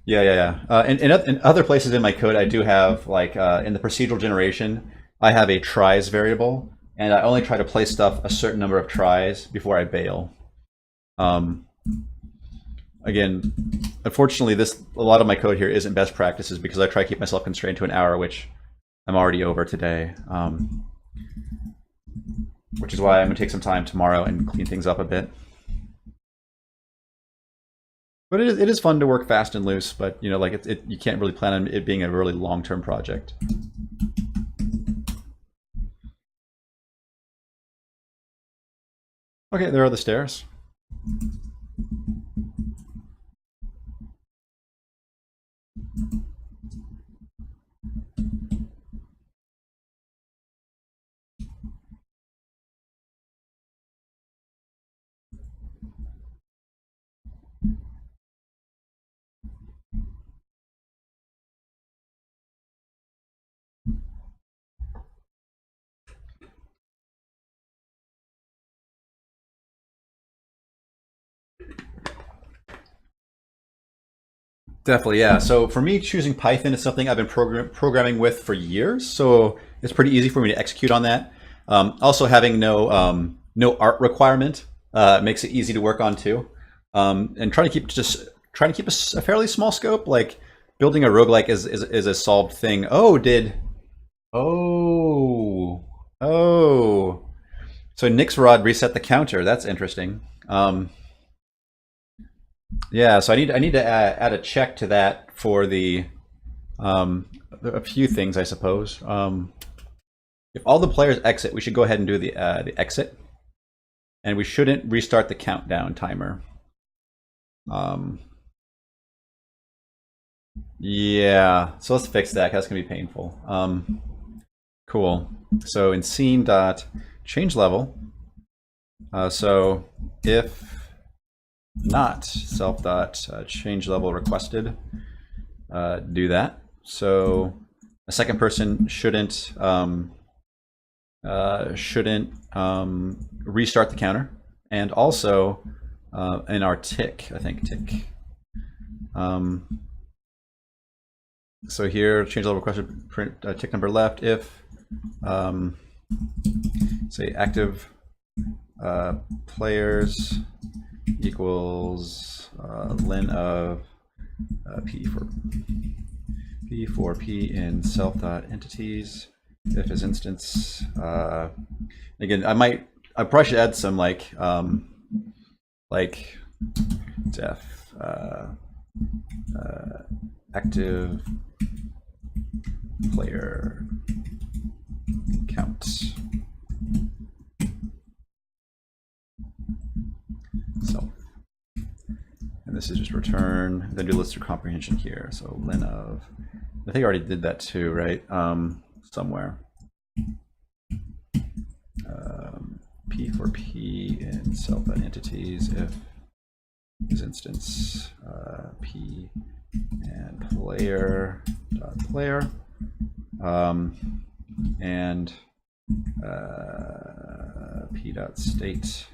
Yeah. In other places in my code, I do have, like, in the procedural generation, I have a tries variable, and I only try to play stuff a certain number of tries before I bail. Again, unfortunately, a lot of my code here isn't best practices because I try to keep myself constrained to an hour, which I'm already over today. Which is why I'm gonna take some time tomorrow and clean things up a bit. But it is fun to work fast and loose, but you know, like you can't really plan on it being a really long-term project. Okay, there are the stairs. Definitely, yeah. So for me, choosing Python is something I've been programming with for years, so it's pretty easy for me to execute on that. Also, having no art requirement makes it easy to work on too. And trying to keep a fairly small scope, like building a roguelike is a solved thing. Oh. So Nick's rod reset the counter. That's interesting. Yeah, so I need to add a check to that for a few things, I suppose. If all the players exit, we should go ahead and do the exit, and we shouldn't restart the countdown timer. Yeah, so let's fix that. That's gonna be painful. Cool. So in scene dot change level. So if not self dot change level requested, do that. So a second person shouldn't restart the counter, and also in our tick, I think tick. So here, change level requested, print tick number left if say active players equals len of p for p in self.entities if is instance. Again, I probably should add some like def active player count. So, and this is just return, then do list through comprehension here. So len of, I think I already did that too, right? Somewhere. P for P in self.entities if is instance P and player dot player and P dot state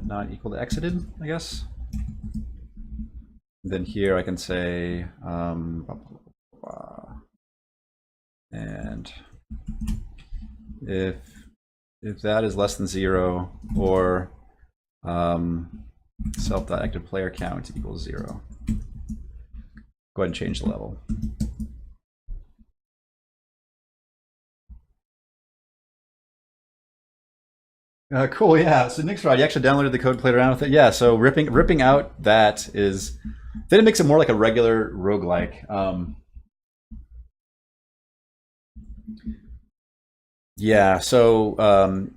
not equal to exited, I guess. Then here I can say and if that is less than 0 or self.active player count equals 0. Go ahead and change the level. Cool, yeah. So Nick's right. You actually downloaded the code, played around with it. Yeah. So ripping out that is, then it makes it more like a regular roguelike. Yeah. So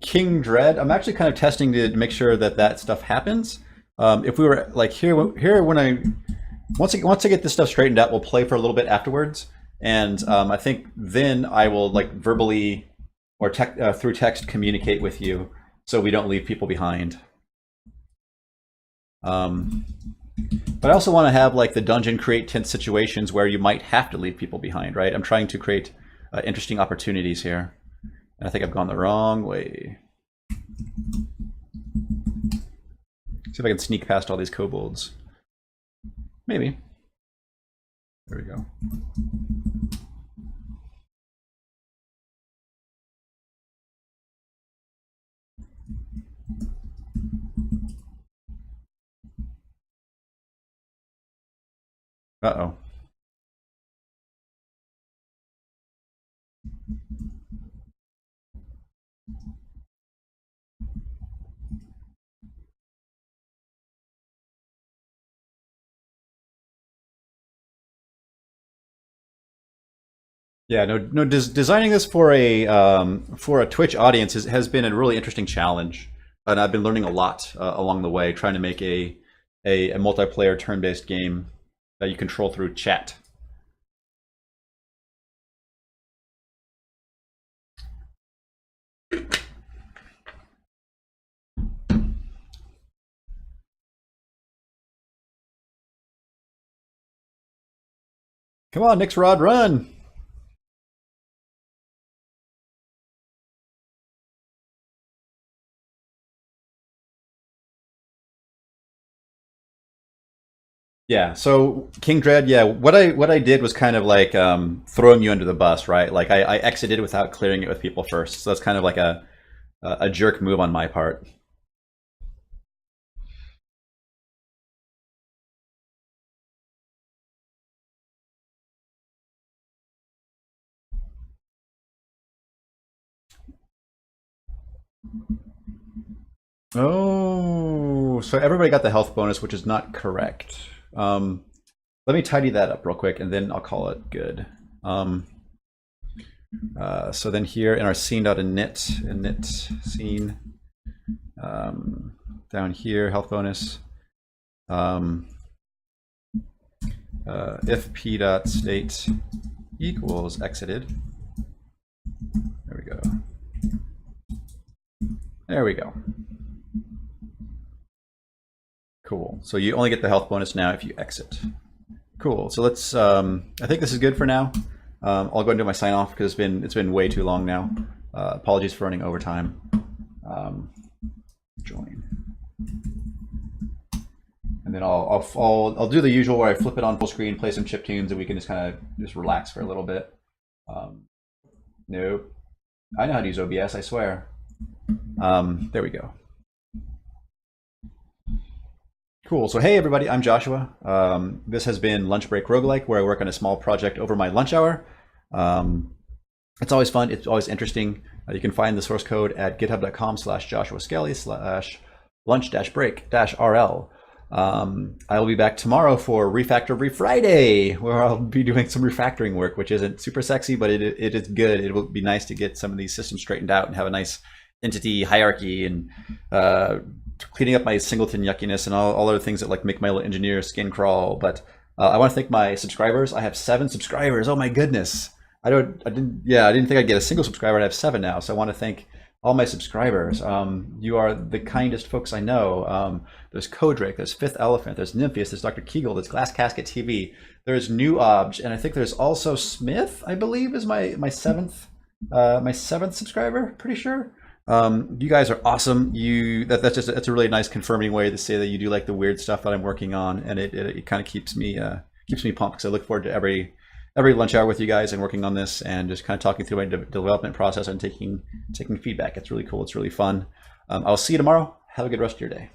King Dread, I'm actually kind of testing to make sure that that stuff happens. If we were like here when I once I get this stuff straightened out, we'll play for a little bit afterwards, and I think then I will like verbally or through text communicate with you so we don't leave people behind. But I also want to have like the dungeon create tense situations where you might have to leave people behind, right? I'm trying to create interesting opportunities here. And I think I've gone the wrong way. See if I can sneak past all these kobolds. Maybe. There we go. Uh-oh. Yeah, no. Designing this for a Twitch audience has been a really interesting challenge, and I've been learning a lot along the way, trying to make a multiplayer turn-based game that you control through chat. Come on, Nick's Rod, run! Yeah. So King Dread, yeah. What I did was kind of like throwing you under the bus, right? Like I exited without clearing it with people first. So that's kind of like a jerk move on my part. Oh, so everybody got the health bonus, which is not correct. Let me tidy that up real quick, and then I'll call it good. So then here in our scene.init scene, down here, health bonus, if p.state equals exited. There we go. There we go. Cool. So you only get the health bonus now if you exit. Cool. So let's. I think this is good for now. I'll go and do my sign off because it's been way too long now. Apologies for running overtime. Join. And then I'll do the usual where I flip it on full screen, play some chip tunes, and we can just kind of just relax for a little bit. Nope. I know how to use OBS, I swear. There we go. Cool. So hey everybody, I'm Joshua. This has been Lunch Break Roguelike, where I work on a small project over my lunch hour. It's always fun. It's always interesting. You can find the source code at github.com/joshua/lunch-break-rl. I will be back tomorrow for Refactor Friday, where I'll be doing some refactoring work, which isn't super sexy, but it is good. It will be nice to get some of these systems straightened out and have a nice entity hierarchy and cleaning up my singleton yuckiness and all other things that like make my little engineer skin crawl. But I want to thank my subscribers. I have 7 subscribers. Oh my goodness. I didn't think I'd get a single subscriber. I have 7 now. So I want to thank all my subscribers. You are the kindest folks I know. There's Kodrake, there's Fifth Elephant, there's Nympheus, there's Dr. Kegel, there's Glass Casket TV, there's New Obj, and I think there's also Smith, I believe, is my seventh subscriber, pretty sure. You guys are awesome. That's a really nice confirming way to say that you do like the weird stuff that I'm working on, and it kind of keeps me pumped because I look forward to every lunch hour with you guys and working on this and just kind of talking through my development process and taking feedback. It's really cool. It's really fun. I'll see you tomorrow. Have a good rest of your day.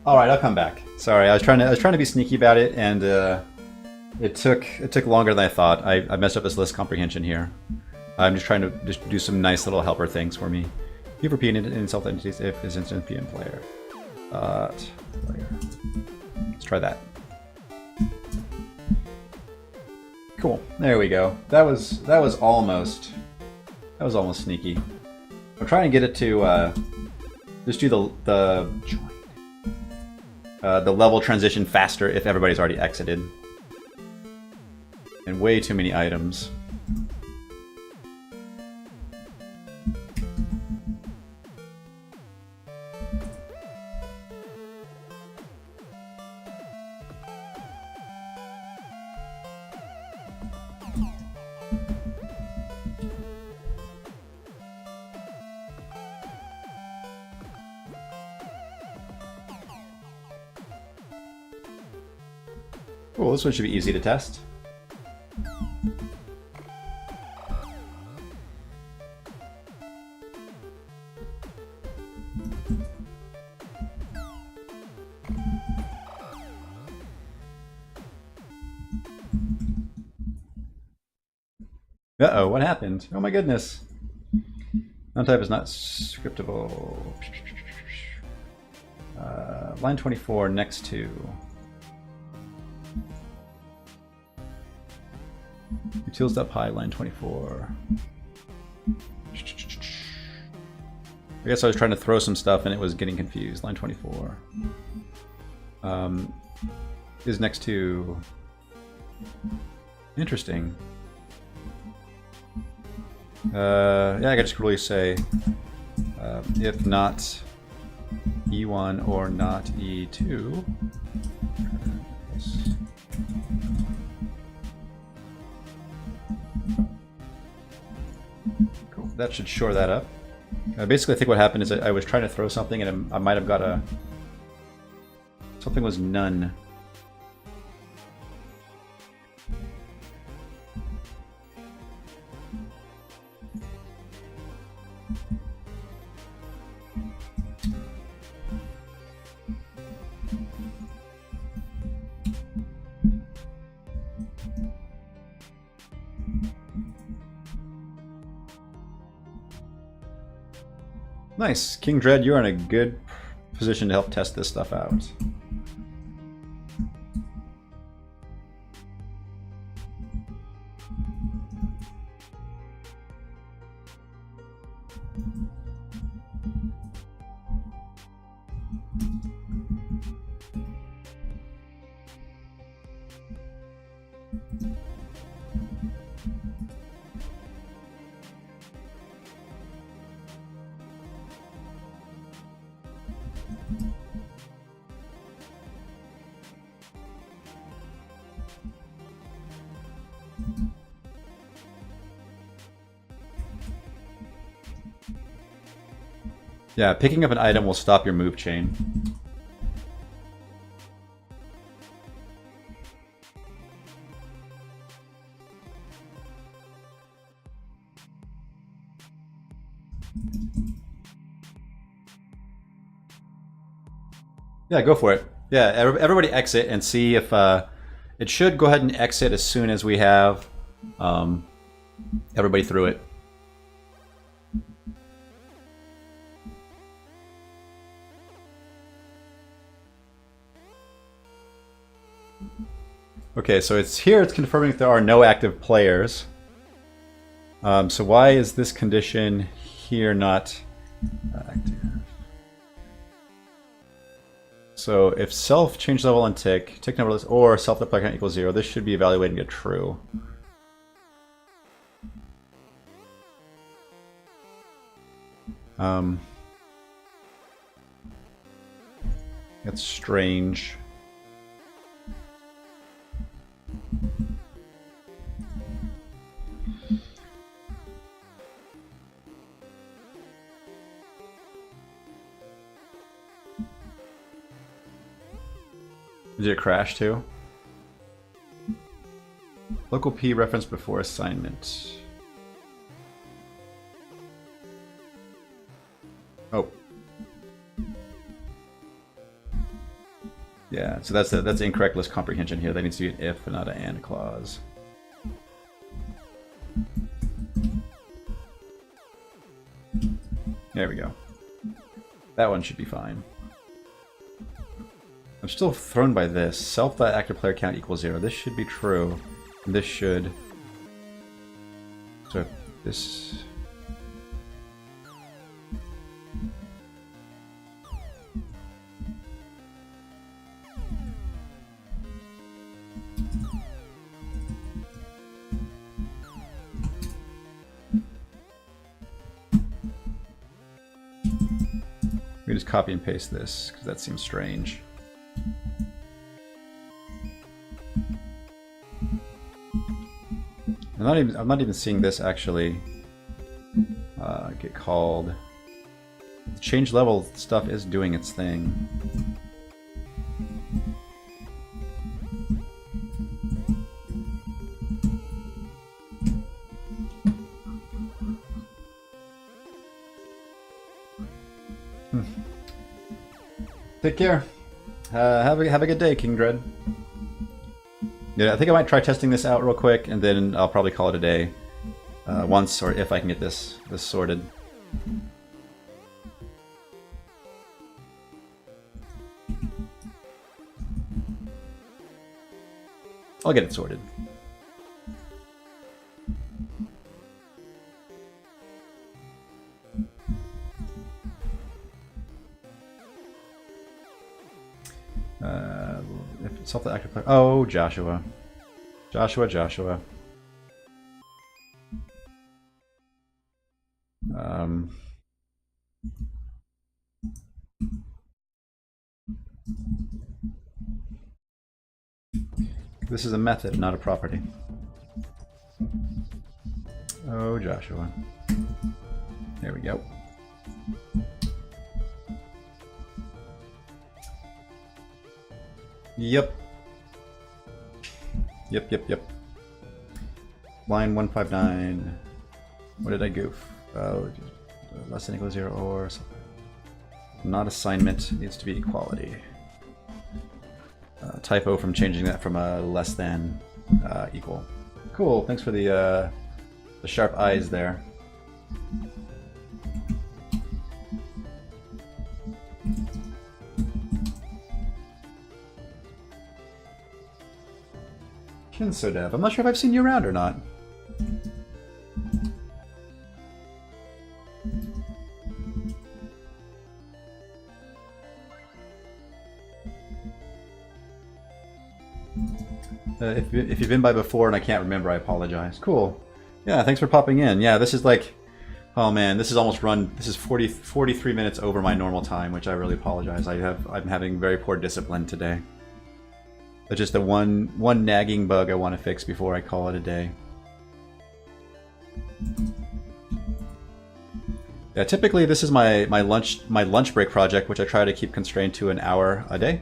All right, I'll come back. Sorry, I was trying to be sneaky about it, and it took longer than I thought. I messed up this list comprehension here. I'm just trying to just do some nice little helper things for me. Keep repeating it in self entities if is instant PM player. Player. Let's try that. Cool. There we go. That was almost sneaky. I'm trying to get it to just do the level transition faster if everybody's already exited. And way too many items. Cool, this one should be easy to test. Uh-oh, what happened? Oh my goodness. Non-type is not scriptable. Line 24 next to... Utils up high, line 24. I guess I was trying to throw some stuff and it was getting confused. Line 24. Is next to... Interesting. Yeah, I could just really say if not E1 or not E2. Cool. That should shore that up. Basically, I think what happened is I was trying to throw something and I might have got a... Something was none. Nice. King Dread, you're in a good position to help test this stuff out. Yeah, picking up an item will stop your move chain. Yeah, go for it. Yeah, everybody exit and see if it should go ahead and exit as soon as we have everybody through it. Okay, so it's here, it's confirming that there are no active players. So why is this condition here not active? So if self change level and tick number list, or self the player count equals 0, this should be evaluating a true. That's strange. Did it crash too? Local P reference before assignment. Oh. Yeah, so that's incorrect list comprehension here. That needs to be an if and not an and clause. There we go. That one should be fine. I'm still thrown by this. Self.active player count equals 0. This should be true. And this should... So this... We just copy and paste this, because that seems strange. I'm not even seeing this actually get called. The change level stuff is doing its thing. Take care. Have a good day, King Dread. Yeah, I think I might try testing this out real quick, and then I'll probably call it a day once, or if I can get this sorted. I'll get it sorted. If it's self-active player. Oh, Joshua. Joshua. This is a method, not a property. Oh, Joshua. There we go. Yep. Line 159. What did I goof? Oh, less than equals 0 or something. Not assignment, needs to be equality. Typo from changing that from a less than equal. Cool, thanks for the sharp eyes there. Kinsodev, I'm not sure if I've seen you around or not. If you've been by before and I can't remember, I apologize. Cool. Yeah, thanks for popping in. Yeah, this is like, oh man, this is almost run. This is 43 minutes over my normal time, which I really apologize. I'm having very poor discipline today. That's just the one nagging bug I want to fix before I call it a day. Yeah, typically this is my lunch break project, which I try to keep constrained to an hour a day.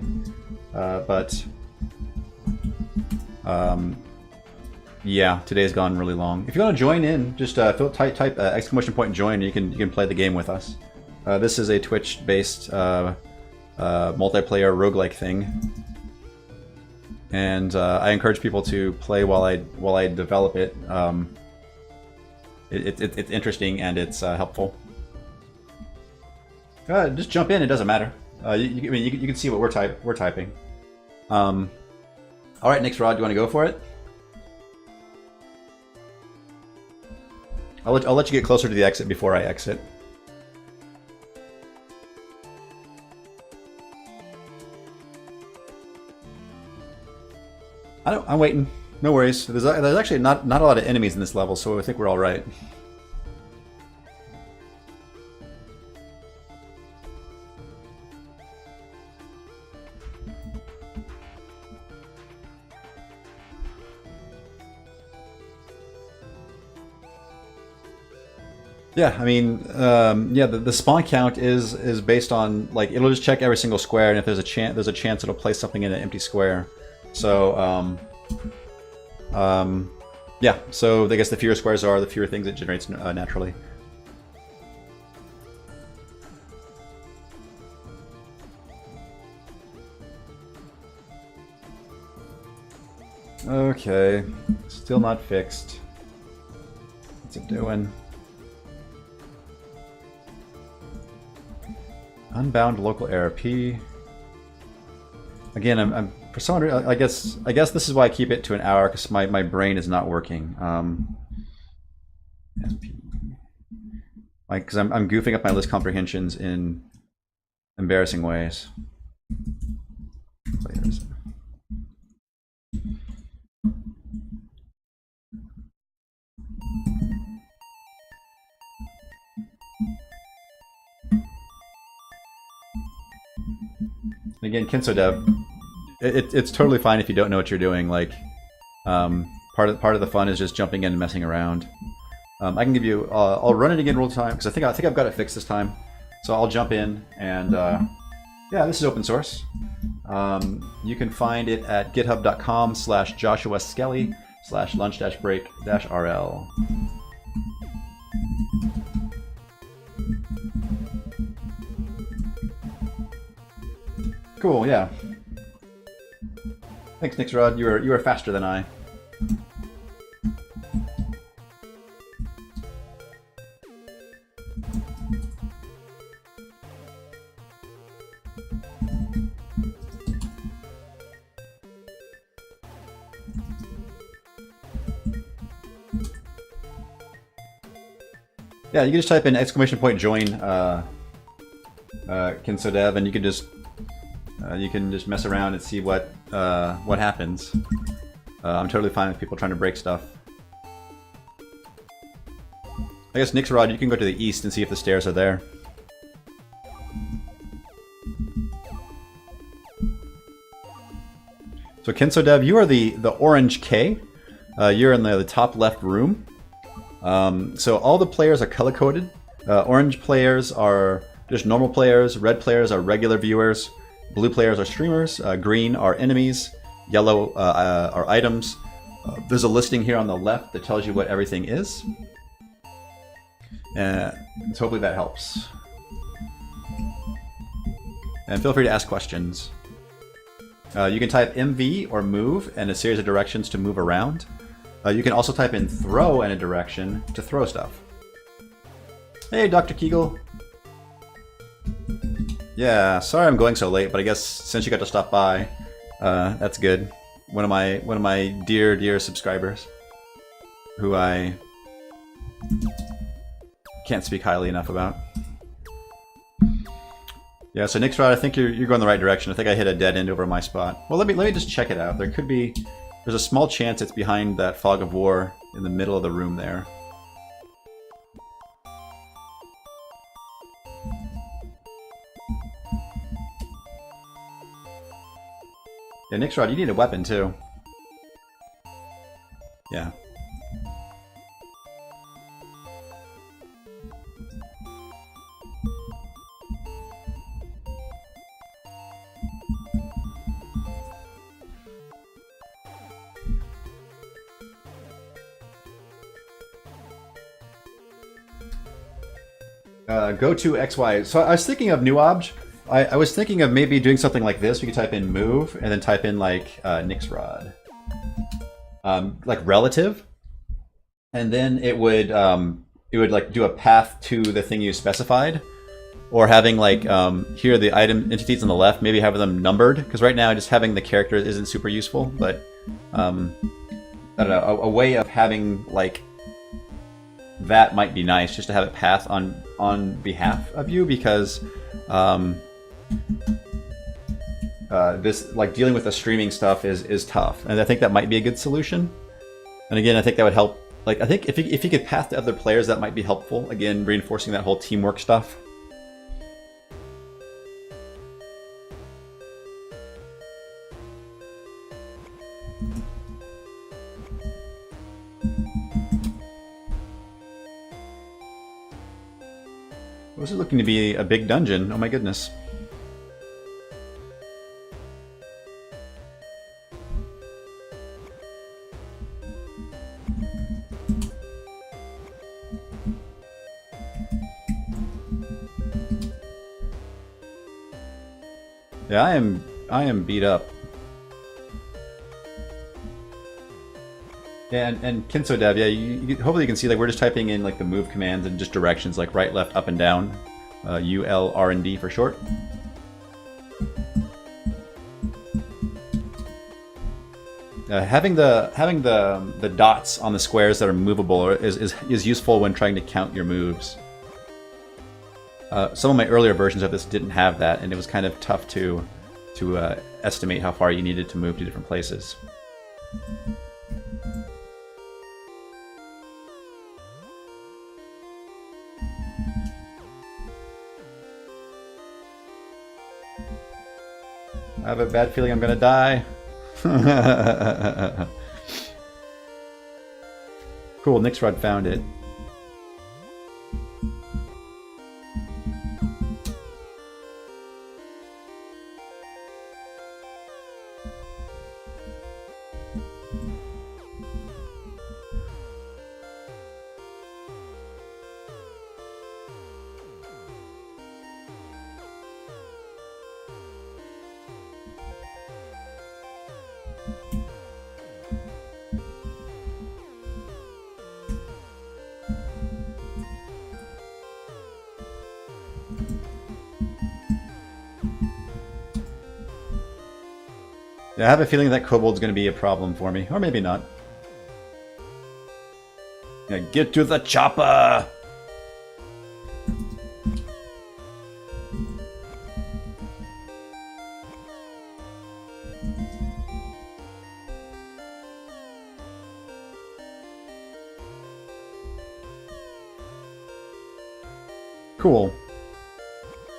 Yeah, today's gone really long. If you want to join in, just type exclamation point join, and you can play the game with us. This is a Twitch-based multiplayer roguelike thing, and I encourage people to play while I develop it. It's interesting and it's helpful. Just jump in; it doesn't matter. You can see what we're typing. All right, Nick's Rod, do you want to go for it? I'll let you get closer to the exit before I exit. I'm waiting. No worries. There's actually not a lot of enemies in this level, so I think we're all right. Yeah, I mean, yeah, the spawn count is based on, like, it'll just check every single square, and if there's a chance it'll place something in an empty square. So, yeah. So I guess the fewer squares are, the fewer things it generates naturally. Okay, still not fixed. What's it doing? Unbound local error P. Again, I'm for some reason, I guess this is why I keep it to an hour, because my brain is not working. Like, because I'm goofing up my list comprehensions in embarrassing ways. Players. Again, Kinsodev, it's totally fine if you don't know what you're doing. Like, part of the fun is just jumping in and messing around. I can give you. I'll run it again real time because I think I've got it fixed this time. So I'll jump in and yeah, this is open source. You can find it at github.com/JoshuaSkelly/lunch-break-rl. Cool, yeah. Thanks, Nixrod. You were faster than I. Yeah, you can just type in !join Kinsodev, and you can just mess around and see what happens. I'm totally fine with people trying to break stuff. I guess Nixrod, you can go to the east and see if the stairs are there. So Kinsodev, you are the orange K. You're in the top left room. So all the players are color-coded. Orange players are just normal players. Red players are regular viewers. Blue players are streamers. Green are enemies. Yellow are items. There's a listing here on the left that tells you what everything is. So hopefully that helps. And feel free to ask questions. You can type MV or move and a series of directions to move around. You can also type in throw and a direction to throw stuff. Hey, Dr. Kegel. Yeah, sorry I'm going so late, but I guess since you got to stop by, that's good. One of my dear subscribers, who I can't speak highly enough about. Yeah, so Nixrod, I think you're going the right direction. I think I hit a dead end over my spot. Well, let me just check it out. There's a small chance it's behind that fog of war in the middle of the room there. Yeah, Nixrod, you need a weapon too. Yeah. Go to XY. So I was thinking of new obj. I was thinking of maybe doing something like this. We could type in move and then type in like Nixrod, like relative, and then it would like do a path to the thing you specified, or having like here are the item entities on the left. Maybe have them numbered, because right now just having the character isn't super useful. But I don't know, a way of having like that might be nice, just to have it path on behalf of you, because this, like, dealing with the streaming stuff is tough, and I think that might be a good solution. And again, I think that would help. Like, I think if you could path to other players, that might be helpful. Again, reinforcing that whole teamwork stuff. This is looking to be a big dungeon. Oh my goodness. Yeah, I am beat up. Yeah, and Kinso Dev, yeah, hopefully you can see like we're just typing in like the move commands and just directions like right, left, up, and down. U, L, R, and D for short. Having the dots on the squares that are movable is useful when trying to count your moves. Some of my earlier versions of this didn't have that, and it was kind of tough to estimate how far you needed to move to different places. I have a bad feeling I'm gonna die. Cool, Nixrod found it. Yeah, I have a feeling that kobold's going to be a problem for me. Or maybe not. Yeah, get to the chopper! Cool.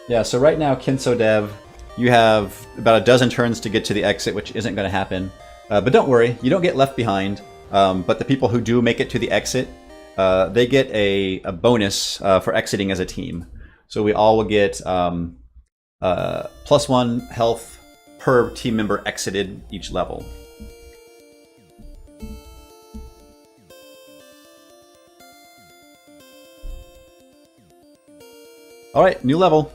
Yeah, so right now, Kinso Dev, you have about a dozen turns to get to the exit, which isn't going to happen. But don't worry, you don't get left behind. But the people who do make it to the exit, they get a bonus for exiting as a team. So we all will get +1 health per team member exited each level. All right, new level.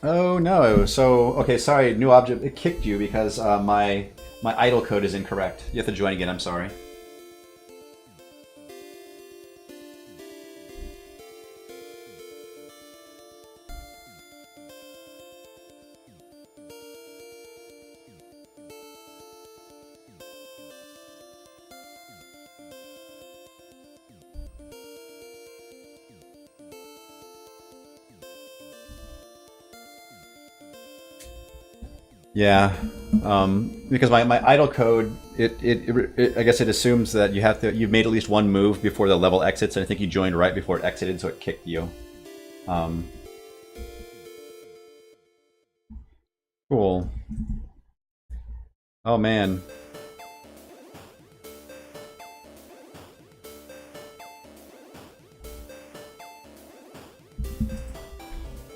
Oh no, so, okay, sorry, new object, it kicked you because my idle code is incorrect. You have to join again, I'm sorry. Yeah, because my idle code, I guess it assumes that you've made at least one move before the level exits, and I think you joined right before it exited, so it kicked you. Cool. Oh man.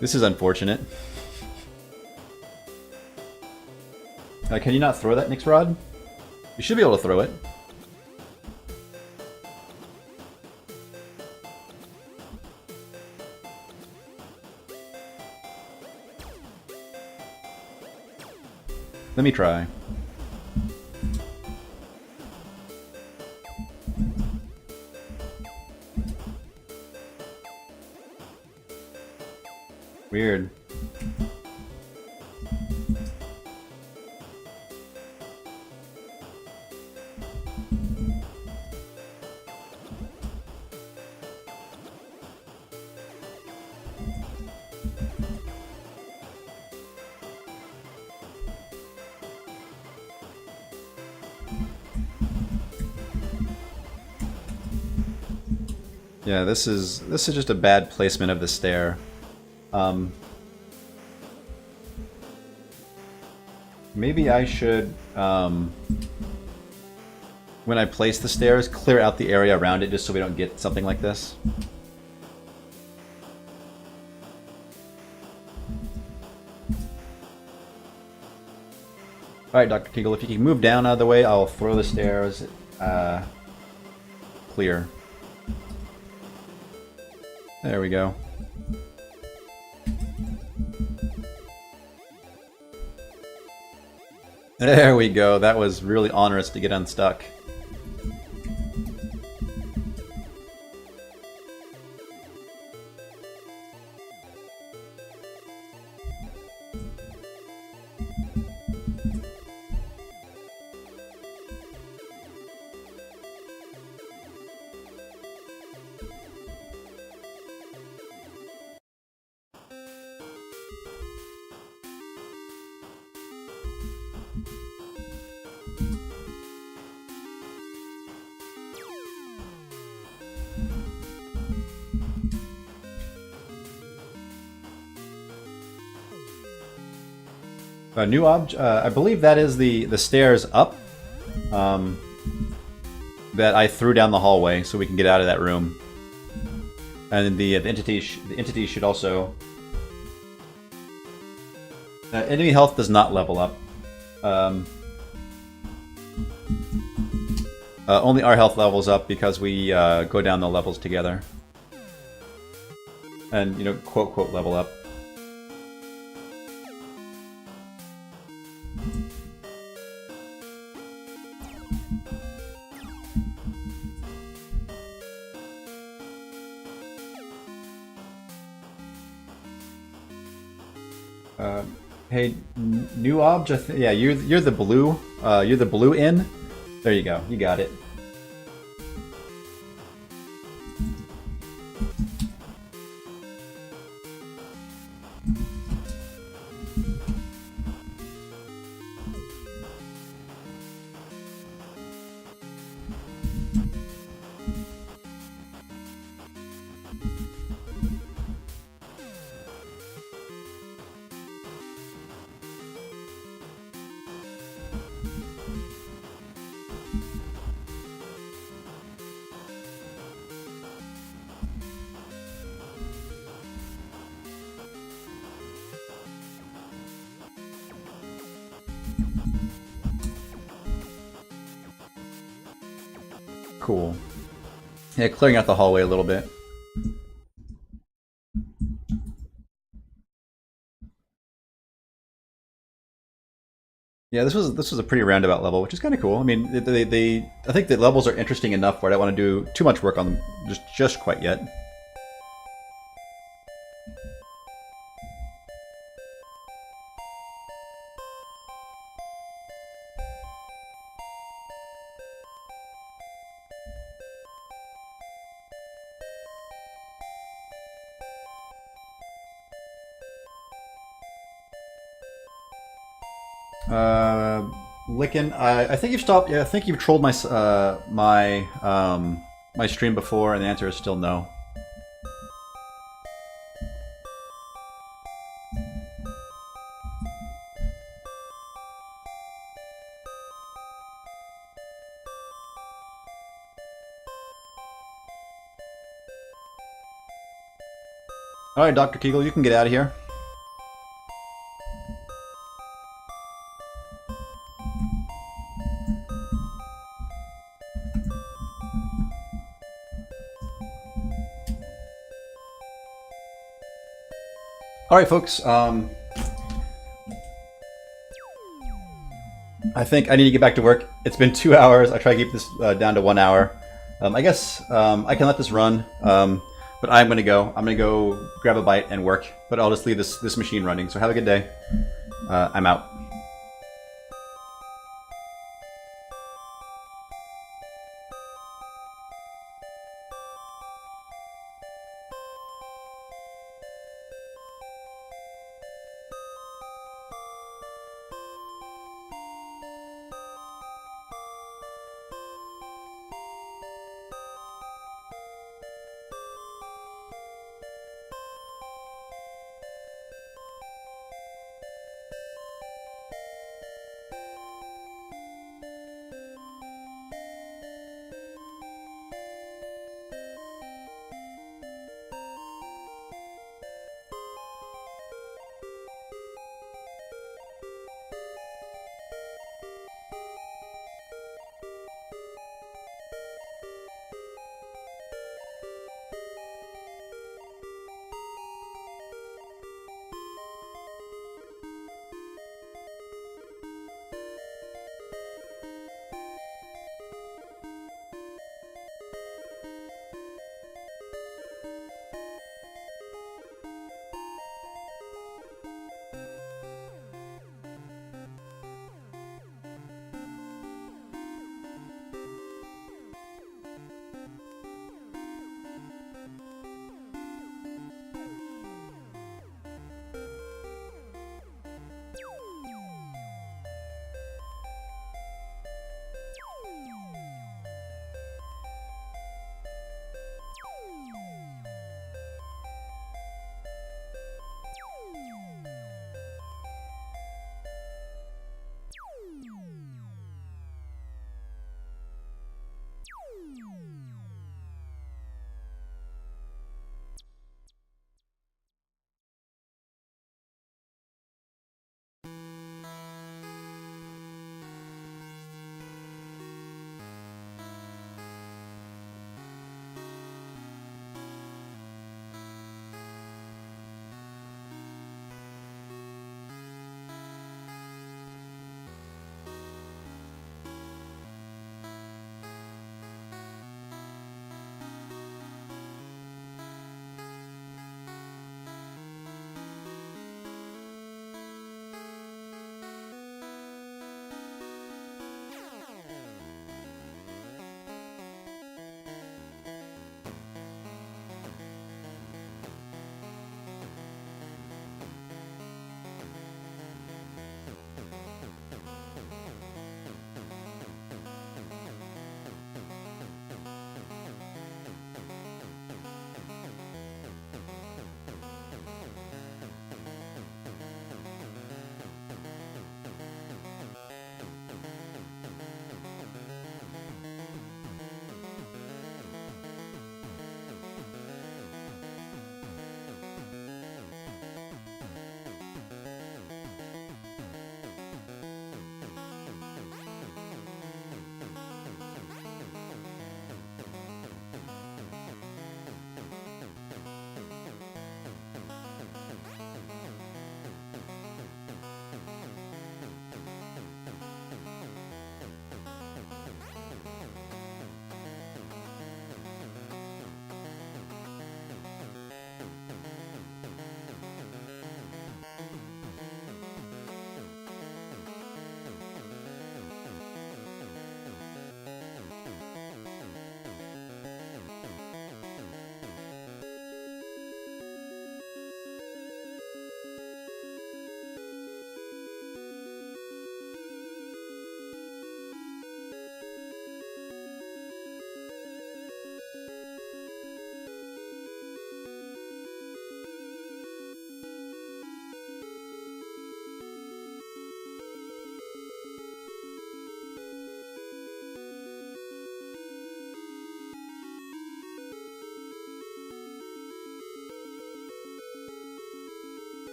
This is unfortunate. Can you not throw that Nyx Rod? You should be able to throw it. Let me try. Weird. Yeah, this is just a bad placement of the stair. Maybe I should, when I place the stairs, clear out the area around it just so we don't get something like this. Alright, Dr. Kegel, if you can move down out of the way, I'll throw the stairs clear. There we go. There we go. That was really onerous to get unstuck. A new object. I believe that is the stairs up that I threw down the hallway, so we can get out of that room. And the entity should also. Enemy health does not level up. Only our health levels up because we go down the levels together. And, you know, quote, quote, level up. Hey, new object. Yeah, you're the blue. You're the blue in. There you go. You got it. Cool. Yeah, clearing out the hallway a little bit. Yeah, this was a pretty roundabout level, which is kind of cool. I mean, I think the levels are interesting enough where I don't want to do too much work on them just quite yet. Lickin', I think you've stopped. Yeah, I think you've trolled my my stream before, and the answer is still no. All right, Dr. Kegel, you can get out of here. All right, folks. I think I need to get back to work. It's been 2 hours. I try to keep this down to 1 hour. I guess I can let this run, but I'm gonna go. I'm gonna go grab a bite and work. But I'll just leave this machine running. So have a good day. I'm out.